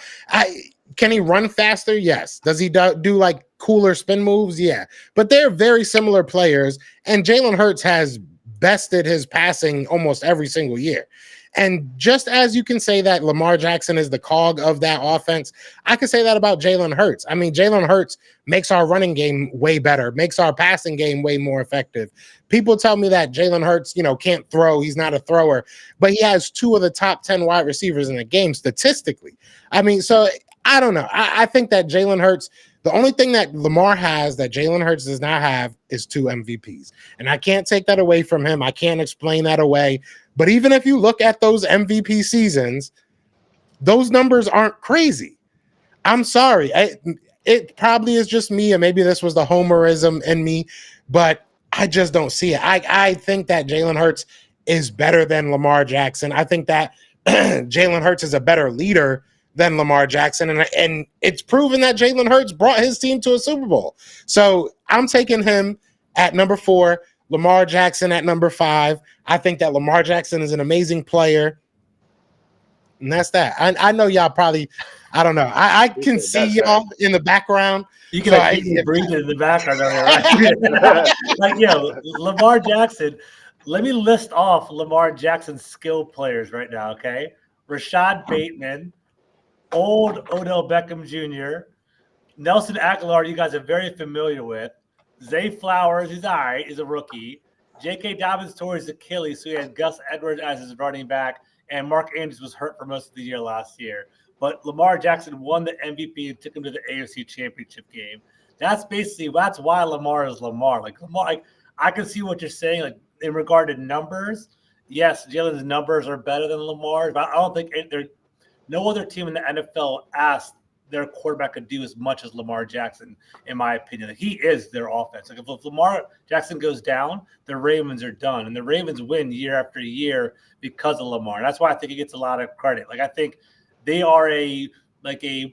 Can he run faster? Yes. Does he do like cooler spin moves? Yeah. But they're very similar players, and Jalen Hurts has bested his passing almost every single year. And just as you can say that Lamar Jackson is the cog of that offense, I can say that about Jalen Hurts. I mean, Jalen Hurts makes our running game way better, makes our passing game way more effective. People tell me that Jalen Hurts, can't throw. He's not a thrower, but he has 2 of the top 10 wide receivers in the game statistically. I mean, so I don't know. I think that Jalen Hurts, the only thing that Lamar has that Jalen Hurts does not have is 2 MVPs. And I can't take that away from him. I can't explain that away. But even if you look at those MVP seasons, those numbers aren't crazy. I'm sorry. It probably is just me, and maybe this was the homerism in me, but I just don't see it. I think that Jalen Hurts is better than Lamar Jackson. I think that Jalen Hurts is a better leader than Lamar Jackson, and it's proven that Jalen Hurts brought his team to a Super Bowl. So I'm taking him at number 4, Lamar Jackson at number 5. I think that Lamar Jackson is an amazing player, and that's that. I know y'all probably, I don't know. I can see y'all in the background. You can breathe in the background, right? Like, Lamar Jackson. Let me list off Lamar Jackson's skill players right now, okay? Rashad Bateman, old Odell Beckham Jr., Nelson Aguilar, you guys are very familiar with. Zay Flowers, he's all right, he's a rookie. J.K. Dobbins tore his Achilles, so he had Gus Edwards as his running back, and Mark Andrews was hurt for most of the year last year. But Lamar Jackson won the MVP and took him to the AFC Championship game. That's why Lamar is Lamar. Like Lamar, I can see what you're saying. Like in regard to numbers, yes, Jalen's numbers are better than Lamar, but I don't think no other team in the NFL asked their quarterback could do as much as Lamar Jackson, in my opinion. Like, he is their offense. Like if Lamar Jackson goes down, the Ravens are done, and the Ravens win year after year because of Lamar. And that's why I think he gets a lot of credit. Like I think they are a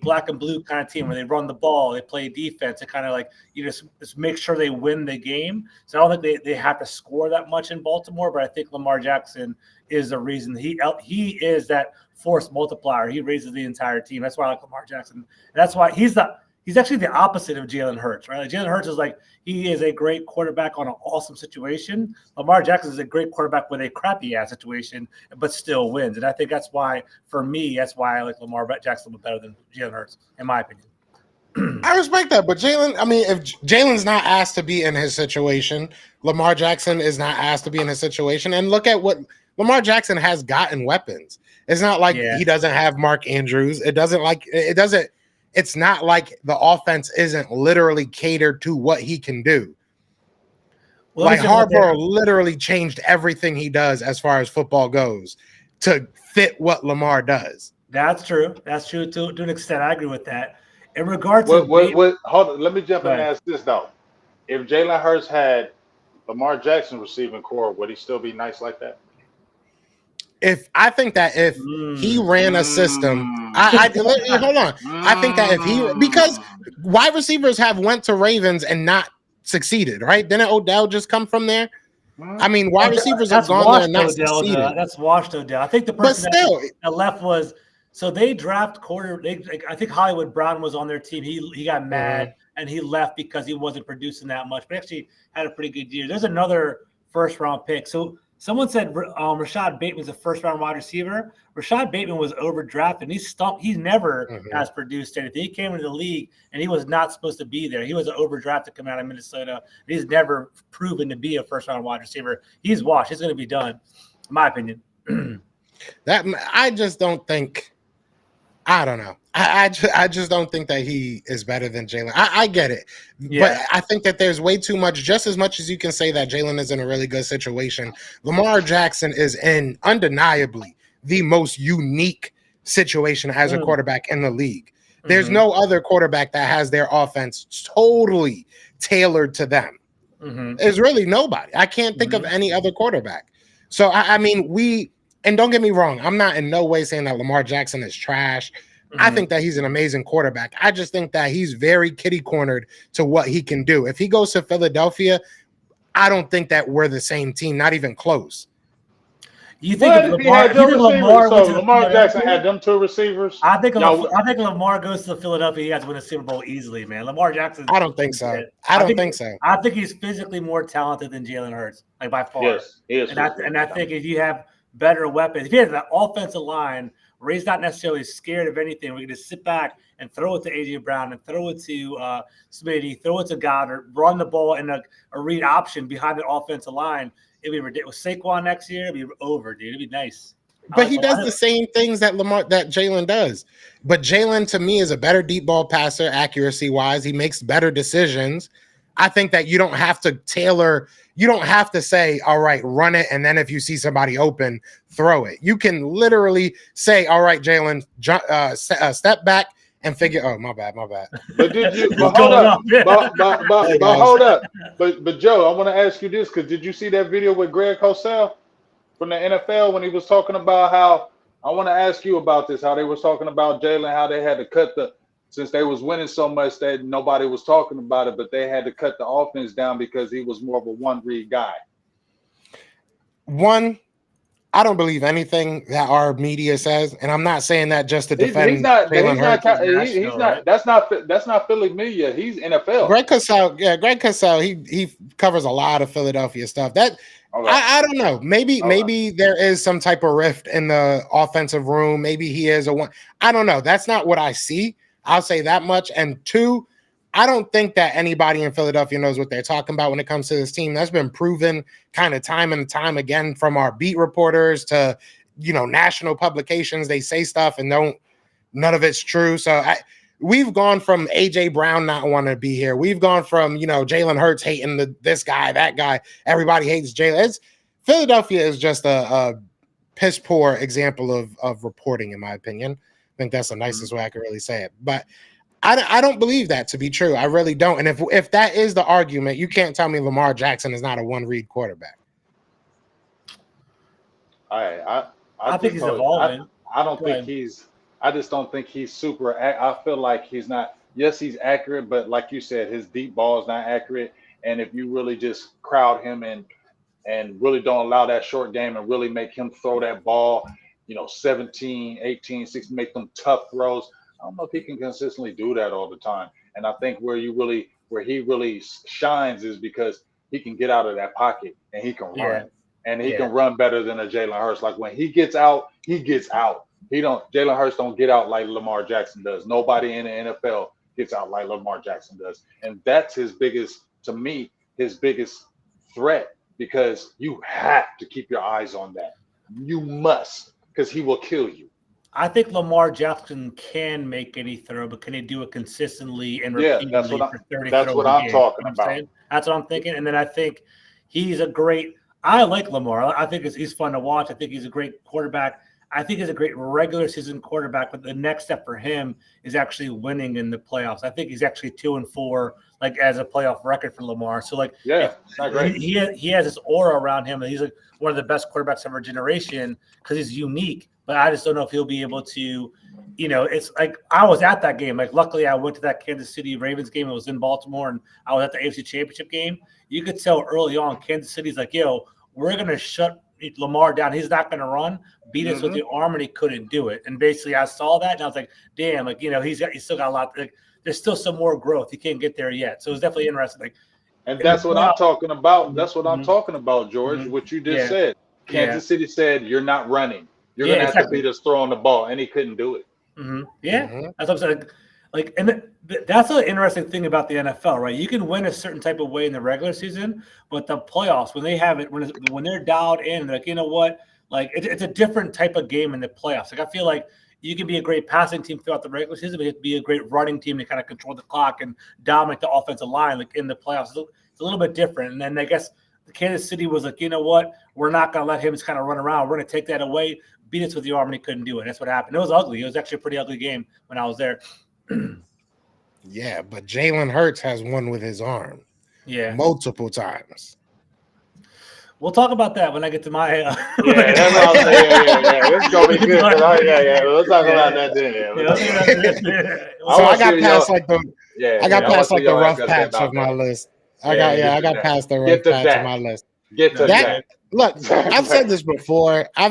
black and blue kind of team where they run the ball, they play defense, and kind of like just make sure they win the game. So I don't think they have to score that much in Baltimore, but I think Lamar Jackson is the reason. He is that force multiplier. He raises the entire team. That's why I like Lamar Jackson. And that's why he's actually the opposite of Jalen Hurts, right? Like Jalen Hurts is like, he is a great quarterback on an awesome situation. Lamar Jackson is a great quarterback with a crappy ass situation, but still wins. And I think that's why, for me, that's why I like Lamar Jackson better than Jalen Hurts, in my opinion. I respect that, but Jalen, I mean, if Jalen's not asked to be in his situation, Lamar Jackson is not asked to be in his situation. And look at what Lamar Jackson has gotten weapons. It's not like he doesn't have Mark Andrews. It's not like the offense isn't literally catered to what he can do. Well, like Harbaugh literally changed everything he does as far as football goes to fit what Lamar does. That's true. That's true to an extent. I agree with that. In regards to hold on, let me jump in and ask this though. If Jalen Hurts had Lamar Jackson receiving core, would he still be nice like that? I think that if he ran a system, hold on. I think that because wide receivers have went to Ravens and not succeeded, right? Didn't Odell just come from there? I mean, wide receivers have gone there and not succeeded. That's washed Odell. I think the person that left was, so they draft I think Hollywood Brown was on their team. He got mad and he left because he wasn't producing that much, but actually had a pretty good year. There's another first round pick. So someone said Rashad Bateman's a first-round wide receiver. Rashad Bateman was overdrafted. He never has produced anything. He came into the league, and he was not supposed to be there. He was an overdrafted coming out of Minnesota. He's never proven to be a first-round wide receiver. He's washed. He's going to be done, in my opinion. I just don't think – I don't know. I just don't think that he is better than Jalen. I get it. But I think that there's way too much, just as much as you can say that Jalen is in a really good situation. Lamar Jackson is in undeniably the most unique situation as a quarterback in the league. There's no other quarterback that has their offense totally tailored to them. There's really nobody. I can't think of any other quarterback. So, I mean, and don't get me wrong, I'm not in no way saying that Lamar Jackson is trash. I think that he's an amazing quarterback. I just think that he's very kitty cornered to what he can do. If he goes to Philadelphia, I don't think that we're the same team, not even close. You think if Lamar Jackson had them two receivers? I think Lamar goes to Philadelphia, he has to win a Super Bowl easily, man. Lamar Jackson. I don't think so. I don't think so. I think he's physically more talented than Jalen Hurts, like by far. Yes, he is. And I think if you have better weapons, if you have an offensive line where he's not necessarily scared of anything, we can just sit back and throw it to A.J. Brown and throw it to Smitty, throw it to Goddard, run the ball in a read option behind the offensive line. It'd be ridiculous. Saquon next year, it'd be over, dude. It'd be nice. But he does the same things that Jalen does. But Jalen, to me, is a better deep ball passer, accuracy-wise. He makes better decisions. I think that you don't have to tailor. You don't have to say, all right, run it, and then if you see somebody open, throw it. You can literally say, all right, Jalen, step back and figure. Oh, my bad. But did you? But hold up. But hold up. But Joe, I want to ask you this because did you see that video with Greg Cosell from the NFL when he was talking about how? I want to ask you about this. How they was talking about Jalen, how they had to cut since they was winning so much that nobody was talking about it, but they had to cut the offense down because he was more of a one-read guy. I don't believe anything that our media says, and I'm not saying that just to defend Jalen Hurts. That's not Philly media. He's NFL. Greg Cosell, he covers a lot of Philadelphia stuff. I don't know. Maybe there is some type of rift in the offensive room. Maybe he is a one. I don't know. That's not what I see. I'll say that much. And two, I don't think that anybody in Philadelphia knows what they're talking about when it comes to this team. That's been proven kind of time and time again from our beat reporters to, national publications. They say stuff and none of it's true. So we've gone from A.J. Brown not wanting to be here. We've gone from, Jalen Hurts hating this guy, that guy. Everybody hates Jalen. Philadelphia is just a piss poor example of reporting, in my opinion. I think that's the nicest way I can really say it. But I don't believe that to be true. I really don't. And if that is the argument, you can't tell me Lamar Jackson is not a one-read quarterback. I think he's evolving. I just don't think he's super. I feel like he's not. Yes, he's accurate, but like you said, his deep ball is not accurate. And if you really just crowd him and really don't allow that short game and really make him throw that ball, 17, 18, 16, make them tough throws. I don't know if he can consistently do that all the time. And I think where he really shines is because he can get out of that pocket and he can run. And he can run better than a Jalen Hurts. Like when he gets out, he gets out. Jalen Hurts don't get out like Lamar Jackson does. Nobody in the NFL gets out like Lamar Jackson does. And that's his biggest threat, because you have to keep your eyes on that. You must, because he will kill you. I think Lamar Jackson can make any throw, but can he do it consistently and repeatedly for 30 That's what I'm talking about. That's what I'm thinking. And then I think I like Lamar. I think he's fun to watch. I think he's a great quarterback. I think he's a great regular season quarterback, but the next step for him is actually winning in the playoffs. I think he's actually 2-4, like as a playoff record for Lamar. So not great. He has this aura around him, and he's like one of the best quarterbacks of our generation because he's unique. But I just don't know if he'll be able to, it's like I was at that game. Like luckily I went to that Kansas City Ravens game. It was in Baltimore, and I was at the AFC Championship game. You could tell early on Kansas City's like, we're going to shut Lamar down. He's not going to run, beat us with the arm, and he couldn't do it. And basically I saw that and I was like, damn, he's still got a lot. There's still some more growth. He can't get there yet. So it's definitely interesting. And that's what I'm talking about. That's what I'm talking about, George, what you just said. Kansas City said, you're not running. You're going to have to beat us throwing the ball, and he couldn't do it. That's what I'm saying. And that's an interesting thing about the NFL, right? You can win a certain type of way in the regular season, but the playoffs, when they have it, when they're dialed in, they're like, you know what? Like it's a different type of game in the playoffs. Like I feel like you can be a great passing team throughout the regular season, but you have to be a great running team to kind of control the clock and dominate the offensive line. Like in the playoffs, it's a little bit different. And then I guess Kansas City was like, you know what? We're not going to let him just kind of run around. We're going to take that away, beat us with the arm, and he couldn't do it. That's what happened. It was ugly. It was actually a pretty ugly game when I was there. Yeah, but Jalen Hurts has won with his arm. Yeah, multiple times. We'll talk about that when I get to my. Yeah, that's what I was saying. Yeah. It's gonna be good. We'll talk about that then. So I got past I got past the rough patch of my list. I got past the rough patch of my list. Get to that. Look, I've said this before. I'll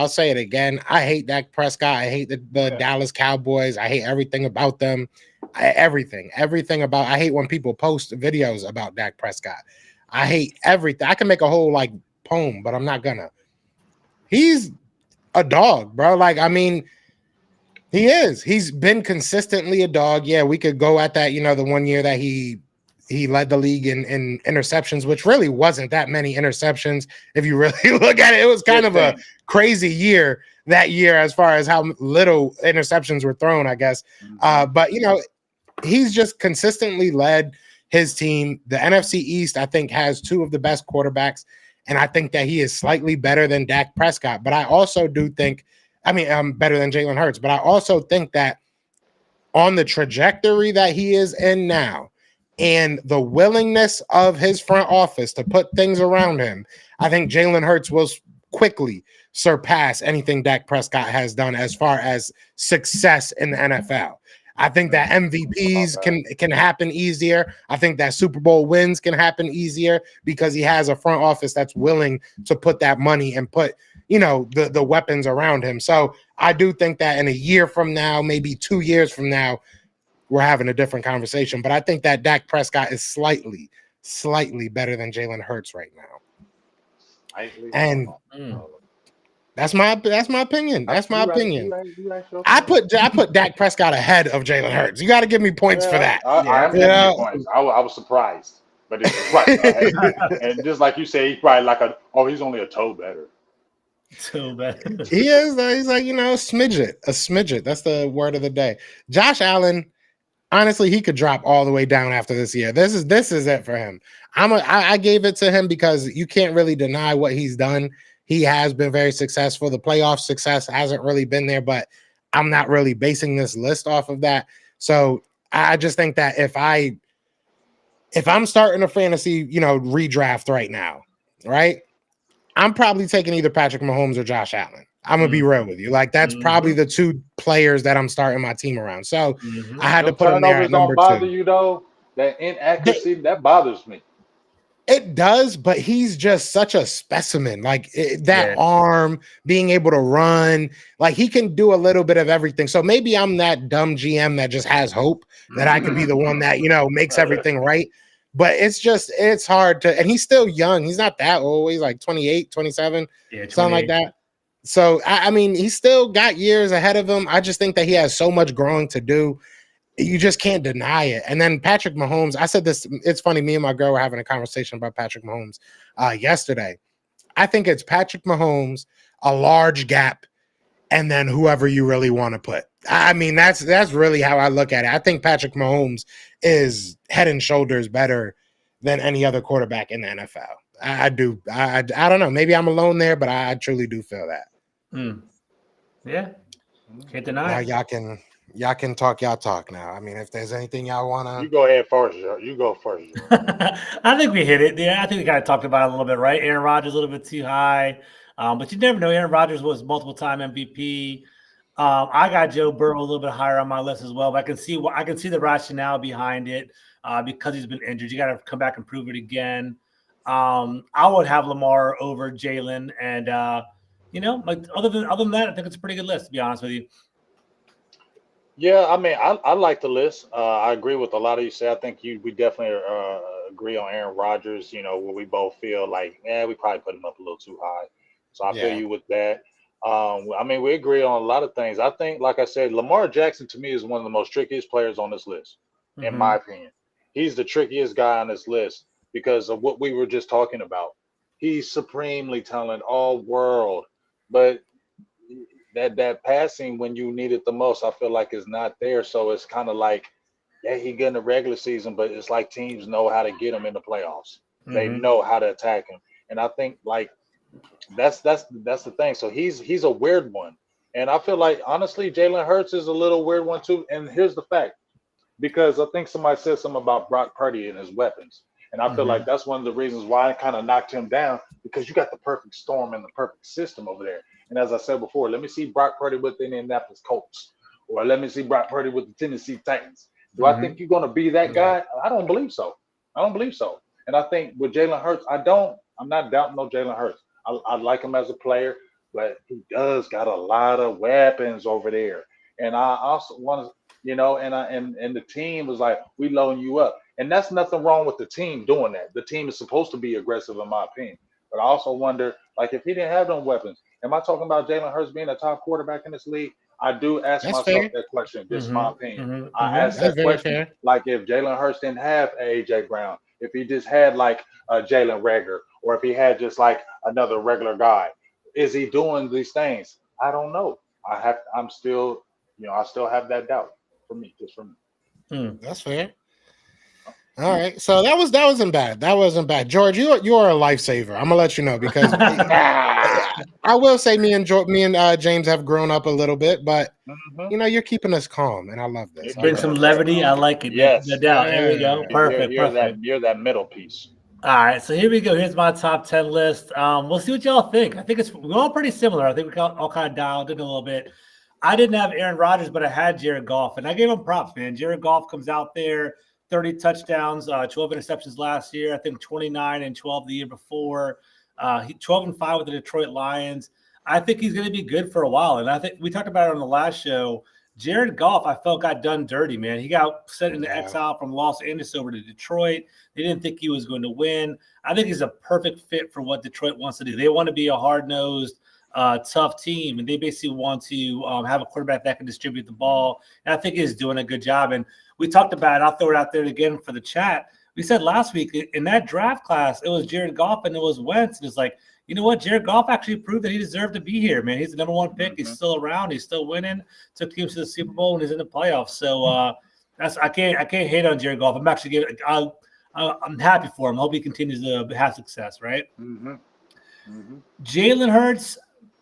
say it again. I hate Dak Prescott. I hate the Dallas Cowboys. I hate everything about them. Everything about. I hate when people post videos about Dak Prescott. I hate everything. I can make a whole poem, but I'm not gonna. He's a dog, bro. He is. He's been consistently a dog. Yeah, we could go at that. The 1 year that he led the league in interceptions, which really wasn't that many interceptions. If you really look at it, it was kind of a crazy year that year as far as how little interceptions were thrown, I guess. But he's just consistently led his team. The NFC East, I think, has two of the best quarterbacks, and I think that he is slightly better than Dak Prescott. But I also do think, better than Jalen Hurts. But I also think that on the trajectory that he is in now, and the willingness of his front office to put things around him, I think Jalen Hurts will quickly surpass anything Dak Prescott has done as far as success in the NFL. I think that MVPs can happen easier. I think that Super Bowl wins can happen easier because he has a front office that's willing to put that money and put, the weapons around him. So I do think that in a year from now, maybe 2 years from now, we're having a different conversation. But I think that Dak Prescott is slightly better than Jalen Hurts right now. And that's my opinion. That's my opinion. I put Dak Prescott ahead of Jalen Hurts. You got to give me points for that. I'm giving you points. I was surprised, but it's right. And just like you say, he's probably he's only a toe better. So bad. He is. He's a smidget. That's the word of the day. Josh Allen. Honestly, he could drop all the way down after this year. This is it for him. I gave it to him because you can't really deny what he's done. He has been very successful. The playoff success hasn't really been there, but I'm not really basing this list off of that. So I just think that if I'm starting a fantasy, redraft right now, right, I'm probably taking either Patrick Mahomes or Josh Allen. I'm gonna be real with you. That's probably the two players that I'm starting my team around. So I had to put him there at number 2. Bother you though? That inaccuracy that bothers me. It does, but he's just such a specimen. That arm, being able to run, he can do a little bit of everything. So maybe I'm that dumb GM that just has hope that I could be the one that makes everything right. But it's hard to, and he's still young. He's not that old. He's 28, 27, something like that. So, he's still got years ahead of him. I just think that he has so much growing to do. You just can't deny it. And then Patrick Mahomes, I said this, it's funny, me and my girl were having a conversation about Patrick Mahomes yesterday. I think it's Patrick Mahomes, a large gap, and then whoever you really want to put. That's really how I look at it. I think Patrick Mahomes is head and shoulders better than any other quarterback in the NFL. I do. I don't know. Maybe I'm alone there, but I truly do feel that. Yeah. Can't deny it. Y'all can talk y'all talk now. If there's anything y'all want to. You go ahead first, Joe. You go first, Joe. I think we hit it. Yeah, I think we kind of talked about it a little bit, right? Aaron Rodgers a little bit too high. But you never know. Aaron Rodgers was multiple-time MVP. I got Joe Burrow a little bit higher on my list as well, but I can see the rationale behind it because he's been injured. You got to come back and prove it again. I would have Lamar over Jalen, and other than that, I think it's a pretty good list, to be honest with you. Yeah, I like the list. I agree with a lot of you say. I think we definitely agree on Aaron Rodgers. Where we both feel we probably put him up a little too high. So I feel you with that. We agree on a lot of things. I think, like I said, Lamar Jackson to me is one of the most trickiest players on this list, in my opinion. He's the trickiest guy on this list because of what we were just talking about. He's supremely talented, all world, but that passing when you need it the most, I feel like is not there. So it's kind of he good in the regular season, but it's like teams know how to get him in the playoffs. They know how to attack him, and I think that's the thing. So he's a weird one And I feel like, honestly, Jalen Hurts is a little weird one, too. And here's the fact, because I think somebody said something about Brock Purdy and his weapons. And I feel like that's one of the reasons why I kind of knocked him down, because you got the perfect storm and the perfect system over there. And as I said before, let me see Brock Purdy with the Indianapolis Colts, or let me see Brock Purdy with the Tennessee Titans. Do I think you're going to be that guy? I don't believe so. And I think with Jalen Hurts, I'm not doubting no Jalen Hurts. I like him as a player, but he does got a lot of weapons over there. And I also want to, and the team was like, we loading you up. And that's nothing wrong with the team doing that. The team is supposed to be aggressive, in my opinion. But I also wonder, like, if he didn't have no weapons, am I talking about Jalen Hurts being a top quarterback in this league? I do ask myself that question. This is my opinion. I ask that question, like, if Jalen Hurts didn't have A.J. Brown, if he just had, like, a Jalen Reagor, or if he had just, like, another regular guy, is he doing these things? I don't know. I still have that doubt for me. That's fair. All right, so that wasn't bad. That wasn't bad, George. You are a lifesaver. I'm gonna let you know, because I will say me and James have grown up a little bit, but you're keeping us calm, and I love this. Bring some levity. I like it. Yes, no doubt. There we go. Perfect. You're that middle piece. All right, so here we go. Here's my top 10 list. We'll see what y'all think. I think we're all pretty similar. I think we all kind of dialed in a little bit. I didn't have Aaron Rodgers, but I had Jared Goff, and I gave him props, man. Jared Goff comes out there, 30 touchdowns, 12 interceptions last year. I think 29 and 12 the year before. 12 and 5 with the Detroit Lions. I think he's going to be good for a while. And I think we talked about it on the last show. Jared Goff, I felt, got done dirty, man. He got sent into exile from Los Angeles over to Detroit. They didn't think he was going to win. I think he's a perfect fit for what Detroit wants to do. They want to be a hard-nosed, tough team, and they basically want to have a quarterback that can distribute the ball. And I think he's doing a good job. And we talked about it. I'll throw it out there again for the chat. We said last week in that draft class, it was Jared Goff and it was Wentz. And it's like, you know what? Jared Goff actually proved that he deserved to be here, man. He's the number one pick. He's still around. He's still winning. Took teams to the Super Bowl and he's in the playoffs. So I can't hate on Jared Goff. I'm happy for him. I hope he continues to have success, right? Jalen Hurts.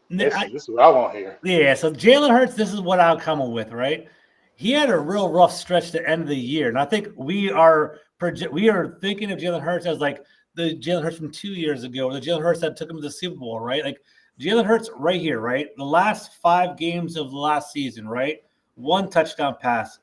This is what I want here. Yeah, so Jalen Hurts, this is what I'll come up with, right? He had a real rough stretch to end of the year. And I think we are thinking of Jalen Hurts as like the Jalen Hurts from 2 years ago, or the Jalen Hurts that took him to the Super Bowl, right? Like Jalen Hurts right here, right? The last 5 games of the last season, right? 1 touchdown pass,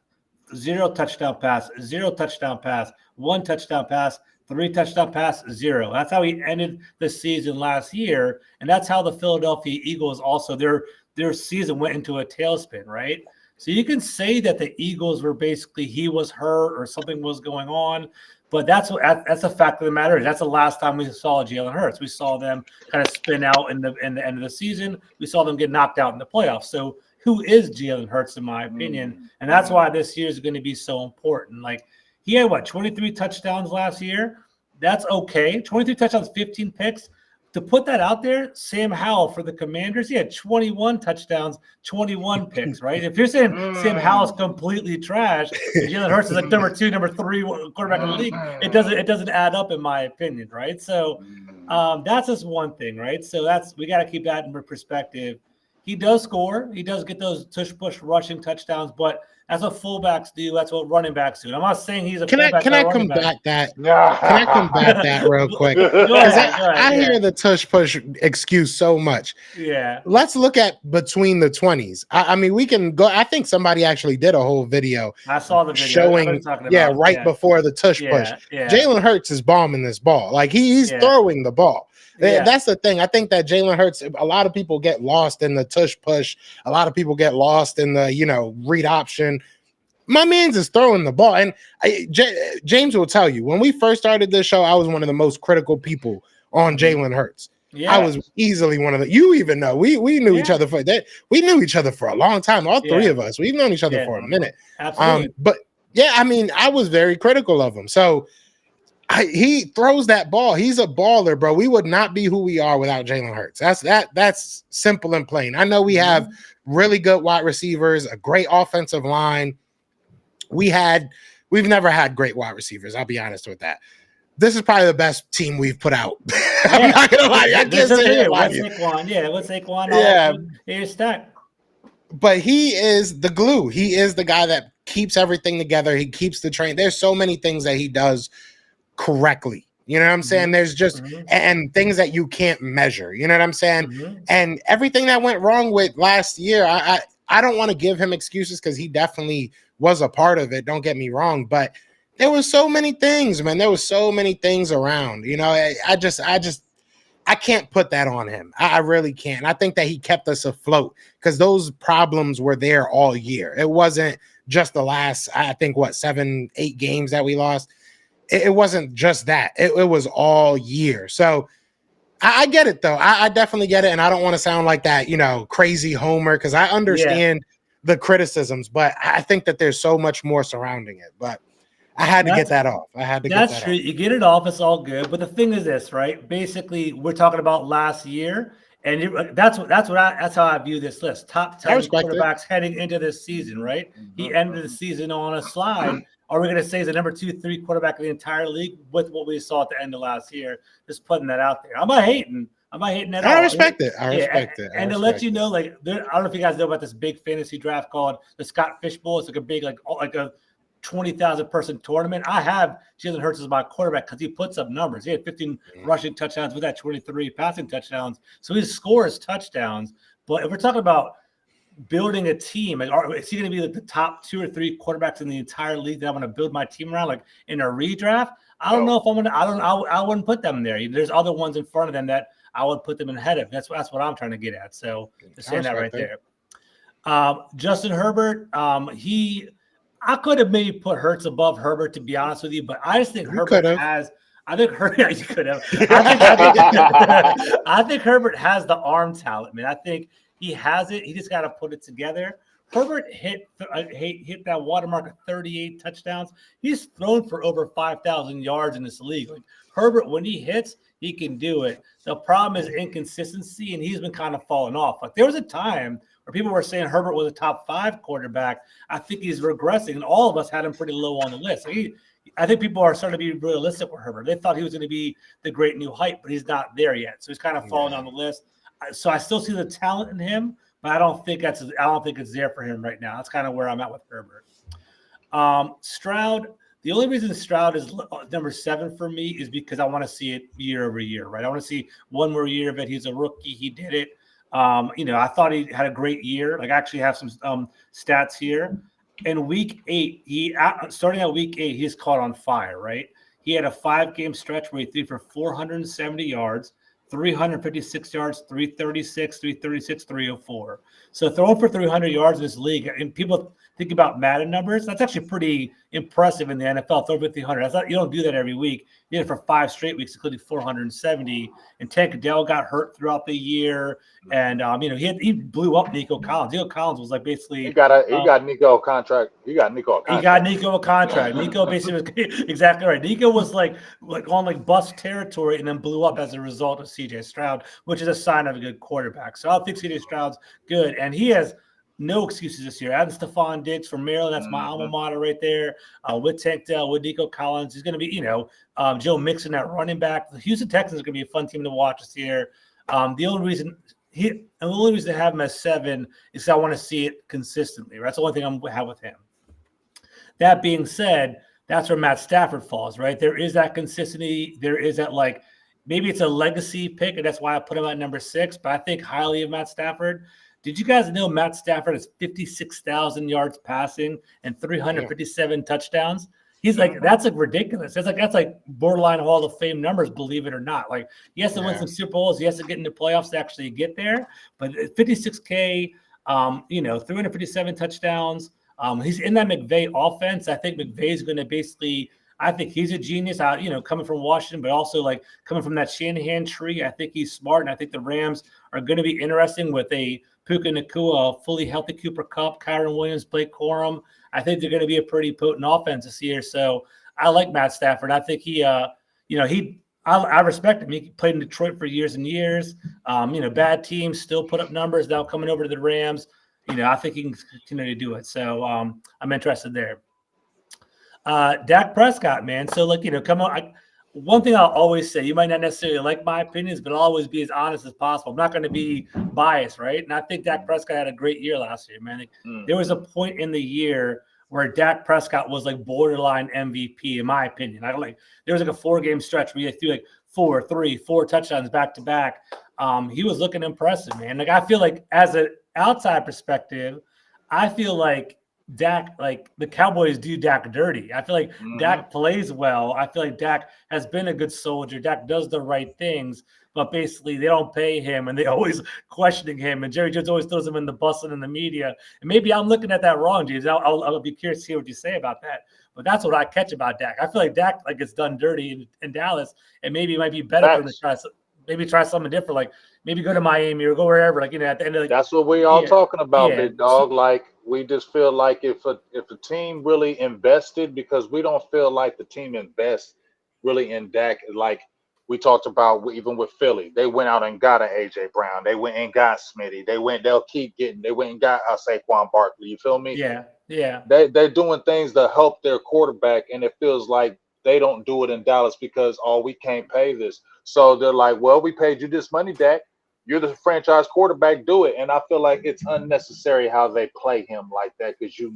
0 touchdown pass, 0 touchdown pass, 1 touchdown pass, 3 touchdown pass, 0. That's how he ended the season last year. And that's how the Philadelphia Eagles also, their season went into a tailspin, right? So you can say that the Eagles were basically, he was hurt or something was going on, but that's a fact of the matter. That's the last time we saw Jalen Hurts. We saw them kind of spin out in the end of the season. We saw them get knocked out in the playoffs. So who is Jalen Hurts, in my opinion? And that's why this year is going to be so important. Like he had 23 touchdowns last year. That's okay. 23 touchdowns, 15 picks. To put that out there, Sam Howell for the Commanders, he had 21 touchdowns, 21 picks, right? If you're saying Sam Howell's completely trash, Jalen Hurts is like number 2, number 3 quarterback in the league, it doesn't add up, in my opinion, right? So that's just one thing, right? So we got to keep that in perspective. He does score. He does get those tush-push rushing touchdowns, but that's what fullbacks do. That's what running backs do. And I'm not saying he's a fullback. Can I combat that? Can I combat that real quick? I hear the tush-push excuse so much. Yeah. Let's look at between the 20s. I mean, we can go. I think somebody actually did a whole video. I saw the video showing, before the tush-push. Yeah. Jalen Hurts is bombing this ball. Like he's throwing the ball. Yeah. That's the thing. I think that Jalen Hurts, a lot of people get lost in the tush push. A lot of people get lost in the, read option. My man's is throwing the ball. And James will tell you, when we first started this show, I was one of the most critical people on Jalen Hurts. Yeah. I was easily one of the, you even know, we knew each other for that. We knew each other for a long time. All 3 of us, we've known each other for a minute. Absolutely. But yeah, I mean, I was very critical of him. So he throws that ball. He's a baller, bro. We would not be who we are without Jalen Hurts. That's simple and plain. I know we have really good wide receivers, a great offensive line. We've never had great wide receivers. I'll be honest with that. This is probably the best team we've put out. I'm not gonna lie. Let's take one. Yeah, let's take one. Yeah, stack. but he is the glue. He is the guy that keeps everything together. He keeps the train. There's so many things that he does correctly. You know what I'm saying? There's just and things that you can't measure. You know what I'm saying? And everything that went wrong with last year, I don't want to give him excuses because he definitely was a part of it. Don't get me wrong, but there was so many things, man. There was so many things around. You know, I can't put that on him. I really can't. I think that he kept us afloat because those problems were there all year. It wasn't just the last, I think, 7, 8 games that we lost. It wasn't just that. It was all year. So I get it, though. I definitely get it. And I don't want to sound like that, crazy homer, because I understand the criticisms, but I think that there's so much more surrounding it. But I had to get that off. That's true. You get it off. It's all good. But the thing is this, right? Basically, we're talking about last year, and that's how I view this list. Top 10 quarterbacks heading into this season, right? He ended the season on a slide. Are we going to say he's the number 2, 3 quarterback in the entire league with what we saw at the end of last year? Just putting that out there. I'm not hating at all. I respect it. And to let you know, I don't know if you guys know about this big fantasy draft called the Scott Fish Bowl. It's like a big, like a 20,000 person tournament. I have Jalen Hurts as my quarterback because he puts up numbers. He had 15 rushing touchdowns with that 23 passing touchdowns. So he scores touchdowns. But if we're talking about building a team, is he going to be the top 2 or 3 quarterbacks in the entire league that I want to build my team around, like in a redraft? I don't know if I'm going to. I wouldn't put them there. There's other ones in front of them that I would put them ahead of. That's what I'm trying to get at. So just saying that right there. Justin Herbert, I could have maybe put Hurts above Herbert, to be honest with you, but I just think Herbert has. I think Herbert. You could have. I think Herbert has the arm talent, man. I think he has it. He just got to put it together. Herbert hit that watermark of 38 touchdowns. He's thrown for over 5,000 yards in this league. Like Herbert, when he hits, he can do it. The problem is inconsistency, and he's been kind of falling off. Like there was a time where people were saying Herbert was a top 5 quarterback. I think he's regressing, and all of us had him pretty low on the list. I think people are starting to be realistic with Herbert. They thought he was going to be the great new hype, but he's not there yet. So he's kind of falling on the list. So I still see the talent in him, but I don't think it's there for him right now. That's kind of where I'm at with Herbert. Stroud. The only reason Stroud is number 7 for me is because I want to see it year over year, right? I want to see one more year of it. He's a rookie. He did it. I thought he had a great year. Like I actually have some stats here. In week 8, starting at week 8, he's caught on fire, right? He had a 5-game stretch where he threw for 470 yards, 356 yards, 336, 336, 304. So throwing for 300 yards in this league, and people think about Madden numbers, that's actually pretty impressive in the NFL. Throw for 300. You don't do that every week. He did it for 5 straight weeks, including 470. And Tank Adele got hurt throughout the year, and he blew up Nico Collins. Nico Collins was like basically he got Nico a contract. He got Nico a contract. Nico basically was exactly right. Nico was like on bust territory, and then blew up as a result of CJ Stroud, which is a sign of a good quarterback. So I think CJ Stroud's good, and he has no excuses this year. Adding Stephon Diggs from Maryland, that's my alma mater right there. With Tank Dell, with Nico Collins, he's going to be, Joe Mixon at running back. The Houston Texans are going to be a fun team to watch this year. The only reason to have him as 7 is I want to see it consistently. Right? That's the only thing I'm going to have with him. That being said, that's where Matt Stafford falls. Right? There is that consistency. There is that maybe it's a legacy pick, and that's why I put him at number 6. But I think highly of Matt Stafford. Did you guys know Matt Stafford has 56,000 yards passing and 357 touchdowns? He's that's ridiculous. That's borderline Hall of Fame numbers, believe it or not. He has to win some Super Bowls. He has to get into playoffs to actually get there. But 56K, 357 touchdowns. He's in that McVay offense. I think McVay's going to I think he's a genius, coming from Washington, but also coming from that Shanahan tree. I think he's smart, and I think the Rams are going to be interesting with a Puka Nacua, a fully healthy Cooper Kupp, Kyron Williams, Blake Corum. I think they're going to be a pretty potent offense this year. So I like Matt Stafford. I think I respect him. He played in Detroit for years and years. Bad teams still put up numbers. Now coming over to the Rams, I think he can continue to do it. So I'm interested there. Dak Prescott, man. So come on. one thing I'll always say, you might not necessarily like my opinions, but I'll always be as honest as possible. I'm not going to be biased, right? And I think Dak Prescott had a great year last year, man. Like, there was a point in the year where Dak Prescott was like borderline MVP, in my opinion. I don't like. There was like a 4-game stretch where he threw like 4 touchdowns back to back. He was looking impressive, man. Like I feel like as an outside perspective, I feel like Dak, like the Cowboys do Dak dirty. I feel like Dak plays well. I feel like Dak has been a good soldier. Dak does the right things, but basically they don't pay him and they always questioning him. And Jerry Jones always throws him in the bus and in the media. And maybe I'm looking at that wrong, James. I'll be curious to hear what you say about that. But that's what I catch about Dak. I feel like Dak like gets done dirty in Dallas, and maybe it might be better for him to try something different, like maybe go to Miami or go wherever. Like at the end of that's what we all talking about, big dog. Like we just feel like if a team really invested, because we don't feel like the team invests really in Dak. Like we talked about even with Philly, they went out and got an AJ Brown. They went and got Smitty. They went and got Saquon Barkley. You feel me? Yeah. They're doing things to help their quarterback, and it feels like they don't do it in Dallas because we can't pay this. So they're like, well, we paid you this money, Dak. You're the franchise quarterback. Do it. And I feel like it's unnecessary how they play him like that, because you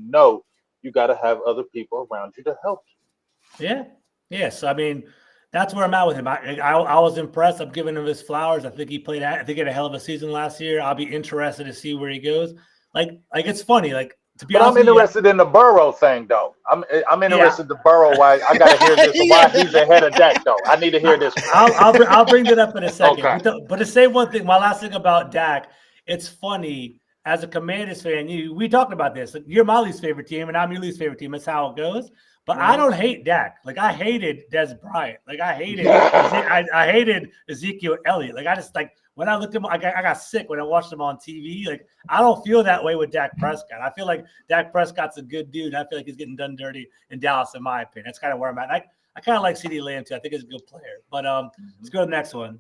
got to have other people around you to help you. Yeah. Yes. I mean, that's where I'm at with him. I was impressed. I'm giving him his flowers. I think he had a hell of a season last year. I'll be interested to see where he goes. Like it's funny. Like, but I'm interested in the Burrow thing, though. I'm interested in the Burrow. Why I got to hear this? Why he's ahead of Dak, though? I need to hear this. I'll bring that up in a second. Okay. But to say one thing, my last thing about Dak, it's funny. As a Commanders fan, we talked about this. Like, you're my least favorite team, and I'm your least favorite team. That's how it goes. But I don't hate Dak. Like I hated Des Bryant. Like I hated I hated Ezekiel Elliott. Like I just like when I looked at him, I got sick when I watched him on TV. Like I don't feel that way with Dak Prescott. I feel like Dak Prescott's a good dude. I feel like he's getting done dirty in Dallas, in my opinion. That's kind of where I'm at. I kind of like CeeDee Lamb too. I think he's a good player. But let's go to the next one.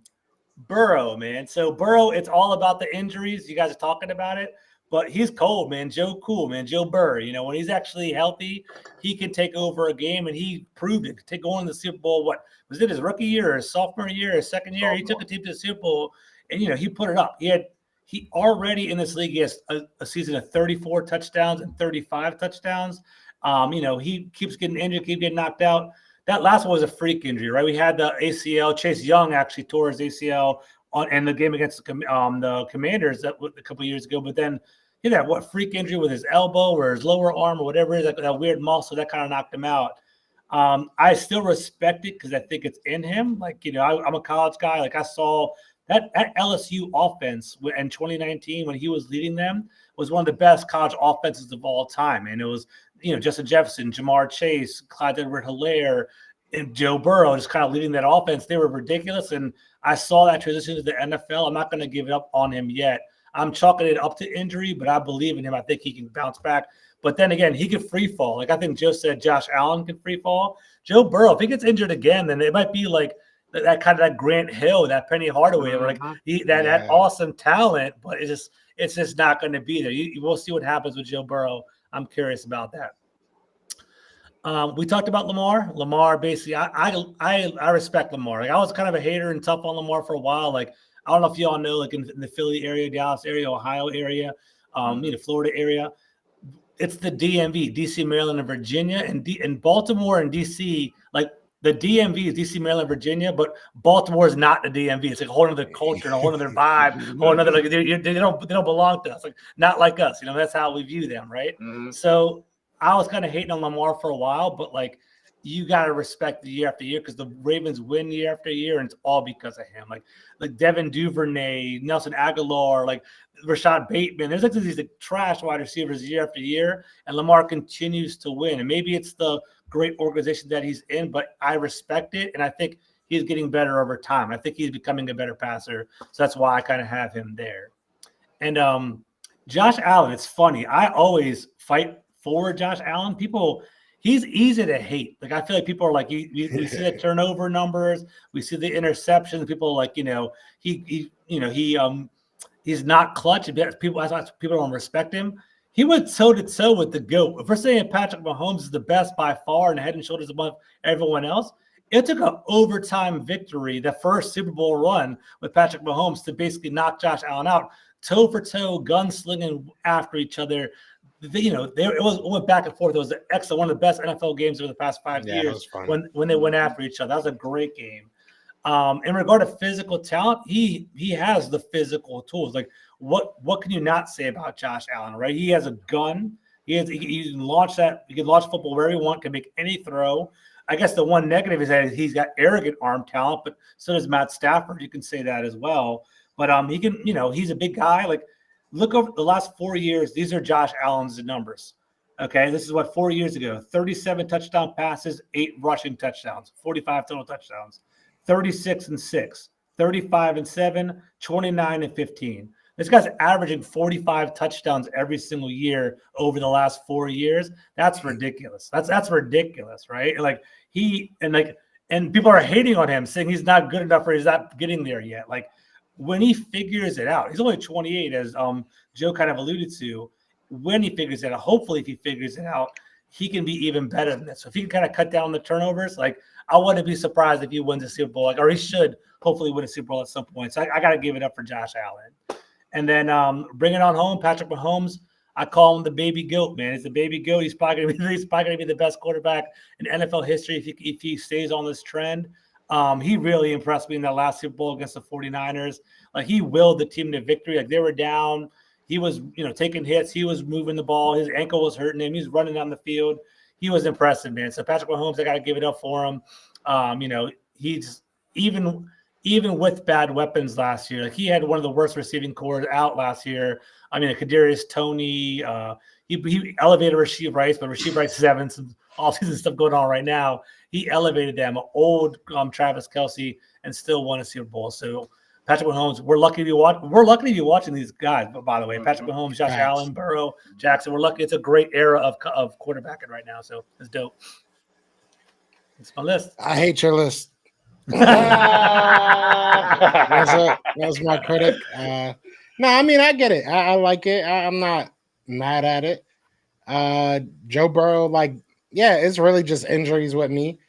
Burrow, man. So Burrow, it's all about the injuries. You guys are talking about it. But he's cold, man. Joe Burrow. You know, when he's actually healthy, he can take over a game, and he proved it. Going to the Super Bowl, what was it, his rookie year or his sophomore year or his second year? He took the team to the Super Bowl, and he put it up. He already in this league, he has a season of 34 touchdowns and 35 touchdowns. He keeps getting injured, keeps getting knocked out. That last one was a freak injury, right? We had the ACL. Chase Young actually tore his ACL in the game against the Commanders a couple of years ago, but then he had that freak injury with his elbow or his lower arm or whatever it is, that weird muscle that kind of knocked him out. I still respect it because I think it's in him. Like, I'm a college guy. Like I saw that LSU offense in 2019 when he was leading them was one of the best college offenses of all time. And it was, Justin Jefferson, Jamar Chase, Clyde Edwards-Helaire, and Joe Burrow just kind of leading that offense. They were ridiculous. And I saw that transition to the NFL. I'm not going to give it up on him yet. I'm chalking it up to injury, but I believe in him. I think he can bounce back. But then again, he can free fall. Like I think Joe said, Josh Allen can free fall. Joe Burrow, if he gets injured again, then it might be like that kind of that Grant Hill, that Penny Hardaway, like that awesome talent, but it's just not going to be there. We'll see what happens with Joe Burrow. I'm curious about that. We talked about Lamar. Lamar, basically, I respect Lamar. Like I was kind of a hater and tough on Lamar for a while. Like I don't know if y'all know, like in the Philly area, Dallas area, Ohio area, Florida area, it's the DMV, DC, Maryland, and Virginia, and Baltimore and DC. Like the DMV is DC, Maryland, Virginia, but Baltimore is not the DMV. It's like a whole other culture and a whole other vibe, whole another like they don't belong to us, like not like us. That's how we view them, right? Mm-hmm. So I was kind of hating on Lamar for a while, but like you got to respect the year after year because the Ravens win year after year, and it's all because of him. Like Devin Duvernay, Nelson Aguilar, like Rashad Bateman. There's like these trash wide receivers year after year, and Lamar continues to win. And maybe it's the great organization that he's in, but I respect it, and I think he's getting better over time. I think he's becoming a better passer, so that's why I kind of have him there. And Josh Allen, it's funny. I always fight for Josh Allen. He's easy to hate. Like I feel like people are like, we see the turnover numbers, we see the interceptions. People are like, he's not clutch. People don't respect him. He went toe to toe with the GOAT. If we're saying Patrick Mahomes is the best by far and head and shoulders above everyone else, It took an overtime victory, the first Super Bowl run with Patrick Mahomes, to basically knock Josh Allen out, toe for toe, gunslinging after each other. It went back and forth. It was one of the best NFL games over the past 5 years when they went after each other. That was a great game. In regard to physical talent, he has the physical tools. Like what can you not say about Josh Allen, right? He has a gun. He can launch football where he wants, can make any throw. I guess the one negative is that he's got arrogant arm talent, but so does Matt Stafford. You can say that as well. But he can, he's a big guy. Like, look over the last 4 years. These are Josh Allen's numbers. Okay, this is 4 years ago. 37 touchdown passes, 8 rushing touchdowns, 45 total touchdowns, 36-6, 35-7, 29-15. This guy's averaging 45 touchdowns every single year over the last 4 years. That's ridiculous. That's ridiculous, right? And people are hating on him, saying he's not good enough or he's not getting there yet. Like, when he figures it out, he's only 28, as Joe kind of alluded to. When he figures it out, hopefully, if he figures it out, he can be even better than this. So if he can kind of cut down the turnovers, like, I wouldn't be surprised if he wins a Super Bowl, or he should hopefully win a Super Bowl at some point. So I got to give it up for Josh Allen. And then bring it on home, Patrick Mahomes. I call him the baby goat, man. He's the baby goat. He's probably going to be the best quarterback in NFL history if he stays on this trend. He really impressed me in that last Super Bowl against the 49ers. Like, he willed the team to victory. Like, they were down. He was, taking hits. He was moving the ball. His ankle was hurting him. He was running down the field. He was impressive, man. So Patrick Mahomes, I got to give it up for him. He's even with bad weapons last year, like, he had one of the worst receiving corps out last year. I mean, Kadarius Toney, he elevated Rasheed Rice, but Rasheed Rice is having some offseason stuff going on right now. He elevated them, old Travis Kelce, and still won a Super Bowl. So Patrick Mahomes, we're lucky to be watching these guys. But by the way, Patrick Mahomes, Josh Allen, Burrow, Jackson, we're lucky. It's a great era of quarterbacking right now. So it's dope. It's my list. I hate your list. That's my critic. No, I mean, I get it. I like it. I'm not mad at it. Joe Burrow, it's really just injuries with me.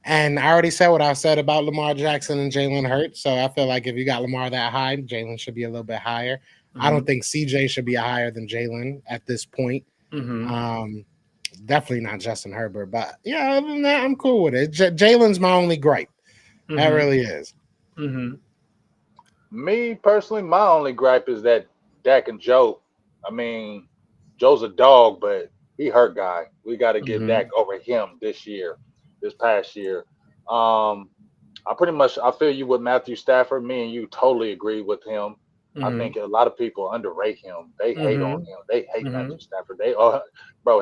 And I already said what I said about Lamar Jackson and Jalen Hurts. So I feel like if you got Lamar that high, Jalen should be a little bit higher. Mm-hmm. I don't think CJ should be higher than Jalen at this point. Mm-hmm. Definitely not Justin Herbert. But yeah, other than that, I'm cool with it. Jalen's my only gripe. Mm-hmm. That really is. Mm-hmm. Me personally, my only gripe is that Dak and Joe. I mean, Joe's a dog, but he hurt guy. We got to get Dak over him this past year. I feel you with Matthew Stafford. Me and you totally agree with him. Mm-hmm. I think a lot of people underrate him. They hate on him. They hate Matthew Stafford.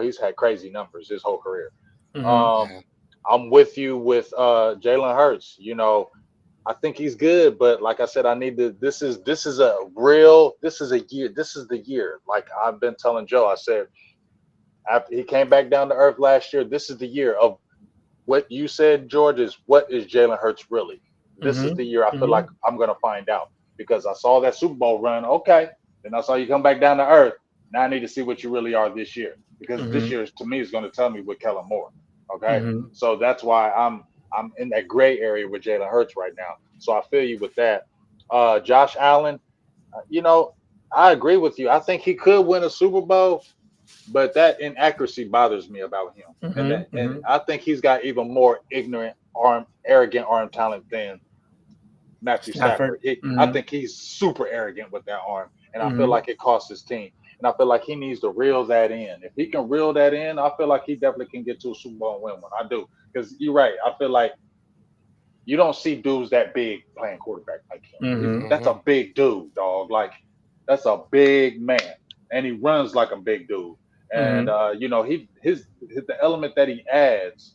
He's had crazy numbers his whole career. I'm with you with Jalen Hurts. I think he's good, but like I said, this is the year. Like I've been telling Joe, I said, after he came back down to earth last year, this is the year of what you said, George, is what is Jalen Hurts really? This is the year I feel like I'm going to find out, because I saw that Super Bowl run. Okay. Then I saw you come back down to earth. Now I need to see what you really are this year, because this year to me is going to tell me with Kellen Moore. Okay. So that's why I'm in that gray area with Jalen Hurts right now. So I feel you with that. Josh Allen, I agree with you. I think he could win a Super Bowl, but that inaccuracy bothers me about him. And I think he's got even more arrogant arm talent than Matthew Stafford. I think he's super arrogant with that arm, and I feel like it costs his team. And I feel like he needs to reel that in. If he can reel that in, I feel like he definitely can get to a Super Bowl and win one. I do. Because you're right. I feel like you don't see dudes that big playing quarterback like him. That's a big dude, dog. Like, that's a big man. And he runs like a big dude. And, the element that he adds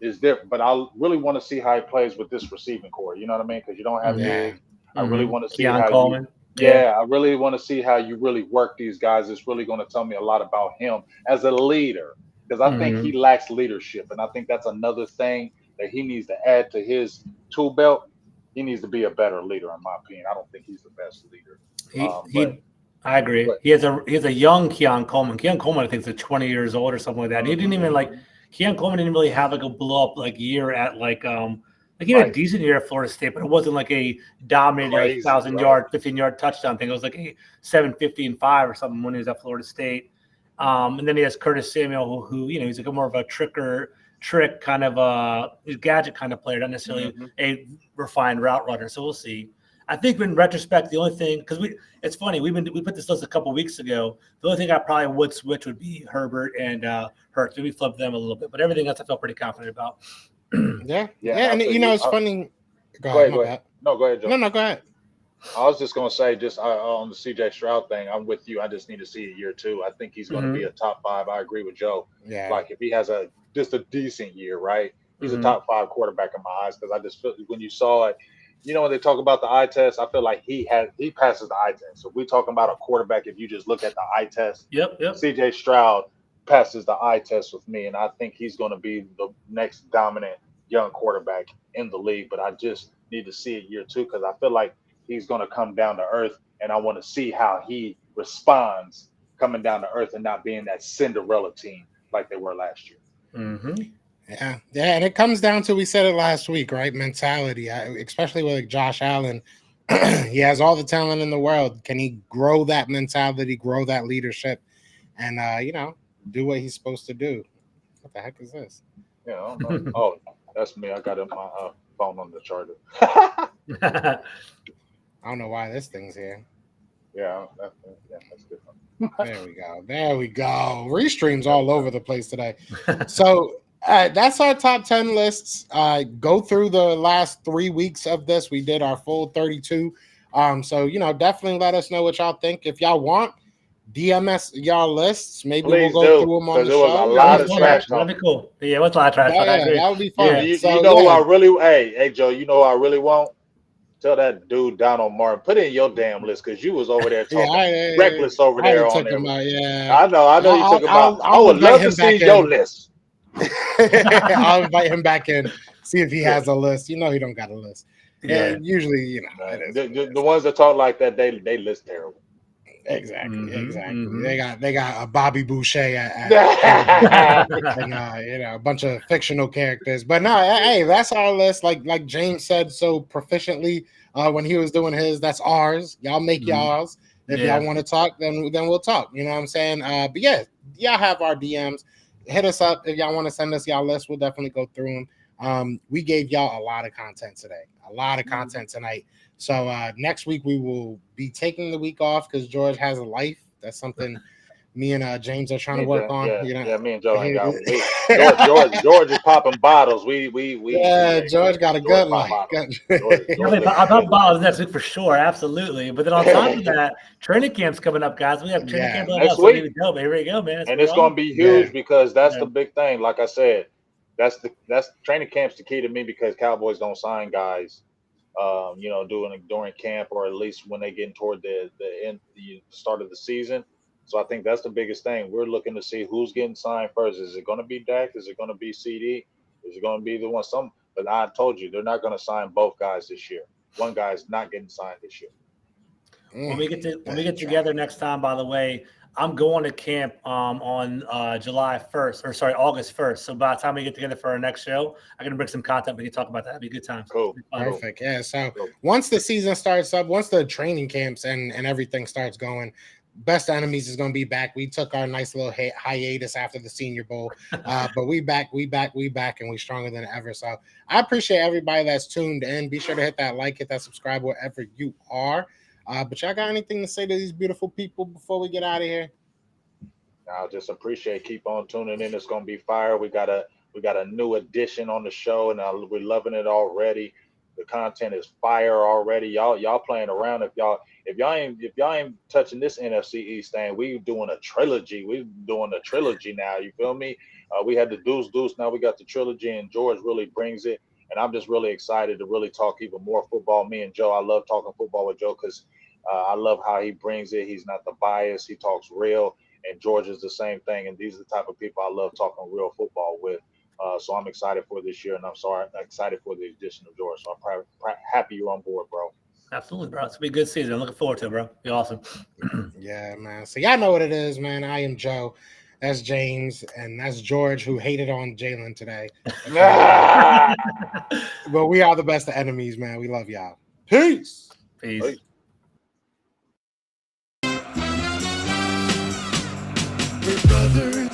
is different. But I really want to see how he plays with this receiving core. You know what I mean? Because you don't have big. I really want to see how Coleman. I really want to see how you really work these guys. It's really going to tell me a lot about him as a leader, because I think he lacks leadership. And I think that's another thing that he needs to add to his tool belt. He needs to be a better leader, in my opinion. I don't think he's the best leader. I agree. He has a young Keon Coleman. Keon Coleman, I think, is 20 years old or something like that. He didn't even Keon Coleman didn't really have like a blow up like year at like he had a decent year at Florida State, but it wasn't like a dominating like 1,000-yard, 15-yard touchdown thing. It was like a 750 and 5 or something when he was at Florida State. And then he has Curtis Samuel, who he's like a more of a trick kind of a gadget kind of player, not necessarily a refined route runner. So we'll see. I think in retrospect, the only thing, because it's funny, we put this list a couple weeks ago. The only thing I probably would switch would be Herbert and Hurts. Maybe flip them a little bit, but everything else I felt pretty confident about. Yeah. And it's funny. Go ahead. No, go ahead, Joe. No, go ahead. I was just going to say, just on the CJ Stroud thing, I'm with you. I just need to see a year two. I think he's going to be a top 5. I agree with Joe. Yeah. Like if he has just a decent year, right? He's a top 5 quarterback in my eyes, because I just feel when you saw it, when they talk about the eye test, I feel like he passes the eye test. So if we're talking about a quarterback, if you just look at the eye test, yep. CJ Stroud passes the eye test with me, and I think he's going to be the next dominant young quarterback in the league. But I just need to see it year two, because I feel like he's going to come down to earth, and I want to see how he responds coming down to earth and not being that Cinderella team like they were last year. Yeah, and it comes down to, we said it last week, right? Mentality, especially with Josh Allen. He has all the talent in the world. Can he grow that mentality, grow that leadership, and do what he's supposed to do? What the heck is this? Yeah, I don't know. Oh, that's me. I got my phone on the charger. I don't know why this thing's here. Yeah, that's different. There we go. Restreams all over the place today. So that's our top 10 lists. Go through the last 3 weeks of this. We did our full 32. So definitely let us know what y'all think. If y'all want, DM us y'all lists. Maybe please we'll go through them on the show. Was a lot of trash. That'd be cool. Yeah, what's a lot of trash? That would be fun. Yeah, you know who I really? Hey, Joe. You know who I really want? Tell that dude Donald Martin, put in your damn list, because you was over there talking reckless over there on there. I know you took him out. I would love to see your list. I'll invite him back in, see if he has a list. He don't got a list. Yeah, usually, the ones that talk like that, they list terrible. Exactly. They got a Bobby Boucher and a bunch of fictional characters. But no, hey, that's our list. Like James said so proficiently when he was doing his. That's ours. Y'all make y'all's. If y'all want to talk, then we'll talk. You know what I'm saying? But yeah, y'all have our DMs. Hit us up if y'all want to send us y'all list. We'll definitely go through them. We gave y'all a lot of content today. A lot of content tonight. So next week we will be taking the week off because George has a life. That's something me and James are trying to work on. Yeah, me and Joe ain't got George is popping bottles. George got a good life. I'll pop bottles next week for sure, absolutely. But then on top of that, training camp's coming up, guys. We have training camp next week. Here we go, man. And it's going to be huge because that's the big thing. Like I said, that's training camp's the key to me, because Cowboys don't sign guys. During camp, or at least when they get toward the end, the start of the season. So I think that's the biggest thing. We're looking to see who's getting signed first. Is it going to be Dak? Is it going to be CD? Is it going to be the one? But I told you, they're not going to sign both guys this year. One guy is not getting signed this year. When we get together next time, by the way, I'm going to camp on July 1st, or sorry, August 1st. So by the time we get together for our next show, I'm going to bring some content. We can talk about that. It'll be a good time. Cool. Perfect. Yeah. So once the season starts up, once the training camps and everything starts going, Best Enemies is going to be back. We took our nice little hiatus after the Senior Bowl, but we back, and we stronger than ever. So I appreciate everybody that's tuned in. Be sure to hit that like, hit that subscribe, wherever you are. But y'all got anything to say to these beautiful people before we get out of here? I'll just appreciate. Keep on tuning in. It's going to be fire. We got a new addition on the show, and we're loving it already. The content is fire already. Y'all playing around. If y'all ain't touching this NFC East thing, we doing a trilogy. We're doing a trilogy now. You feel me? We had the Deuce. Now we got the trilogy, and George really brings it. And I'm just really excited to really talk even more football. Me and Joe, I love talking football with Joe because I love how he brings it. He's not the bias. He talks real. And George is the same thing. And these are the type of people I love talking real football with. So I'm excited for this year, and I'm excited for the addition of George. So I'm happy you're on board, bro. Absolutely, bro. It's going to be a good season. I'm looking forward to it, bro. Be awesome. Yeah, man. So y'all know what it is, man. I am Joe. That's James, and that's George, who hated on Jalen today. But we are the best of enemies, man. We love y'all. Peace. Peace. We're brothers.